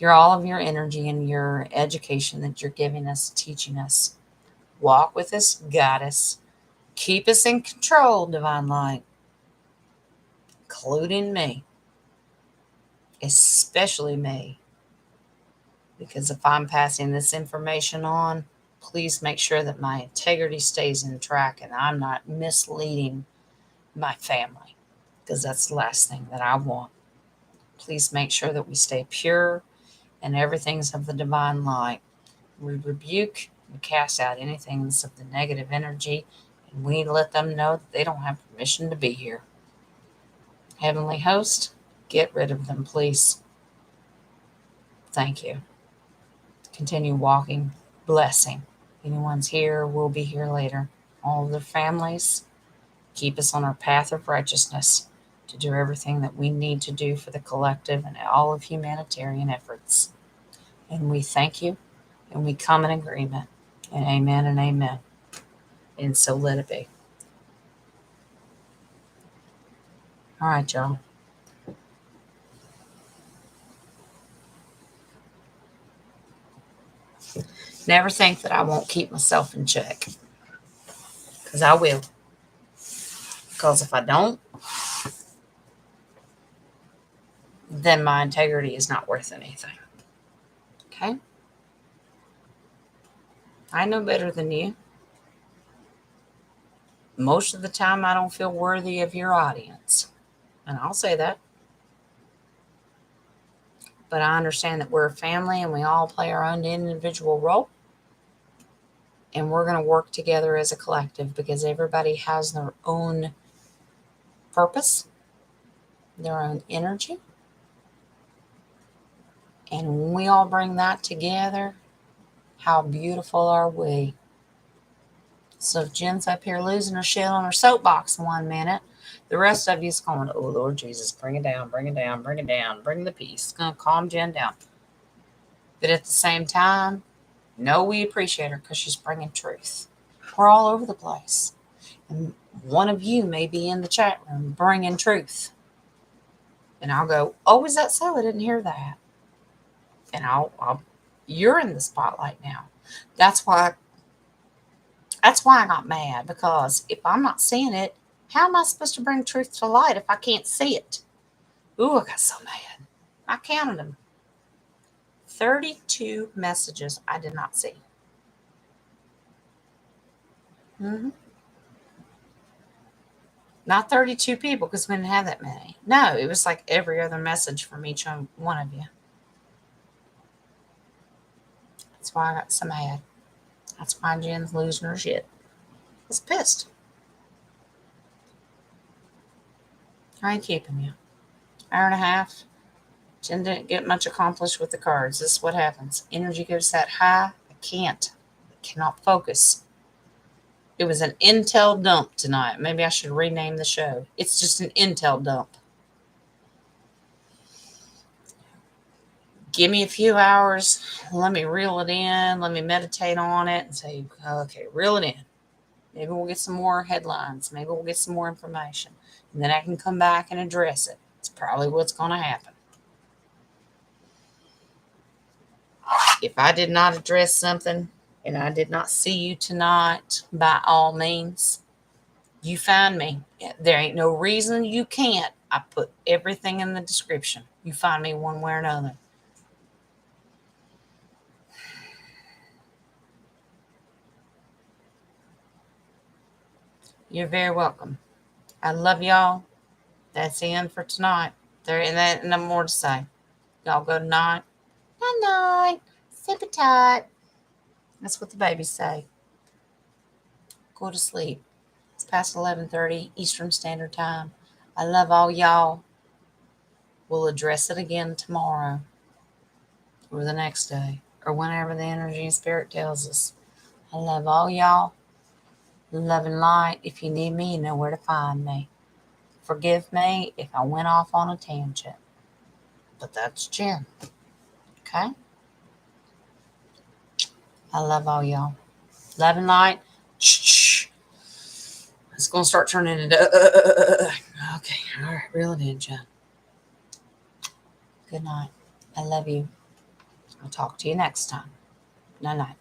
energy and your education that you're giving us, teaching us. Walk with us, guide us, keep us in control, Divine Light, including me, especially me. Because if I'm passing this information on, please make sure that my integrity stays in track and I'm not misleading my family, because that's the last thing that I want. Please make sure that we stay pure and everything's of the divine light. We rebuke We cast out anything that's of the negative energy, and we let them know that they don't have permission to be here. Heavenly host, get rid of them, please. Thank you. Continue walking, blessing. Anyone's here will be here later. All of their families, keep us on our path of righteousness to do everything that we need to do for the collective and all of humanitarian efforts. And we thank you, and we come in agreement. And amen and amen. And so let it be. All right, y'all. Never think that I won't keep myself in check. Because I will. Because if I don't, then my integrity is not worth anything. Okay? I know better than you. Most of the time, I don't feel worthy of your audience. And I'll say that. But I understand that we're a family and we all play our own individual role. And we're going to work together as a collective because everybody has their own purpose, their own energy. And when we all bring that together, how beautiful are we? So if Jen's up here losing her shit on her soapbox 1 minute, the rest of you's going, oh, Lord Jesus, bring it down, bring it down, bring it down, bring the peace. It's going to calm Jen down. But at the same time, no, we appreciate her because she's bringing truth. We're all over the place. And one of you may be in the chat room bringing truth. And I'll go, oh, is that so? I didn't hear that. And you're in the spotlight now. That's why I got mad, because if I'm not seeing it, how am I supposed to bring truth to light if I can't see it? Ooh, I got so mad. I counted them. 32 messages I did not see. Mm-hmm. Not 32 people, because we didn't have that many. No, it was like every other message from each one of you. That's why I got so mad. That's why Jen's losing her shit. I was pissed. I ain't keeping you. Hour and a half. Jen didn't get much accomplished with the cards. This is what happens. Energy goes that high. I cannot focus. It was an intel dump tonight. Maybe I should rename the show. It's just an intel dump. Give me a few hours. Let me reel it in. Let me meditate on it and say, okay, reel it in. Maybe we'll get some more headlines. Maybe we'll get some more information. And then I can come back and address it. It's probably what's going to happen. If I did not address something and I did not see you tonight, by all means, you find me. There ain't no reason you can't. I put everything in the description. You find me one way or another. You're very welcome. I love y'all. That's the end for tonight. There ain't no more to say. Y'all go night. Night night. Super tight. That's what the babies say. Go to sleep. It's past 11:30 Eastern Standard Time. I love all y'all. We'll address it again tomorrow or the next day or whenever the energy and spirit tells us. I love all y'all. Love and light. If you need me, you know where to find me. Forgive me if I went off on a tangent. But that's Jen. Okay? I love all y'all. Love and light. Shh. It's going to start turning into... Okay. All right. Reel it in, Jen. Good night. I love you. I'll talk to you next time. Night night.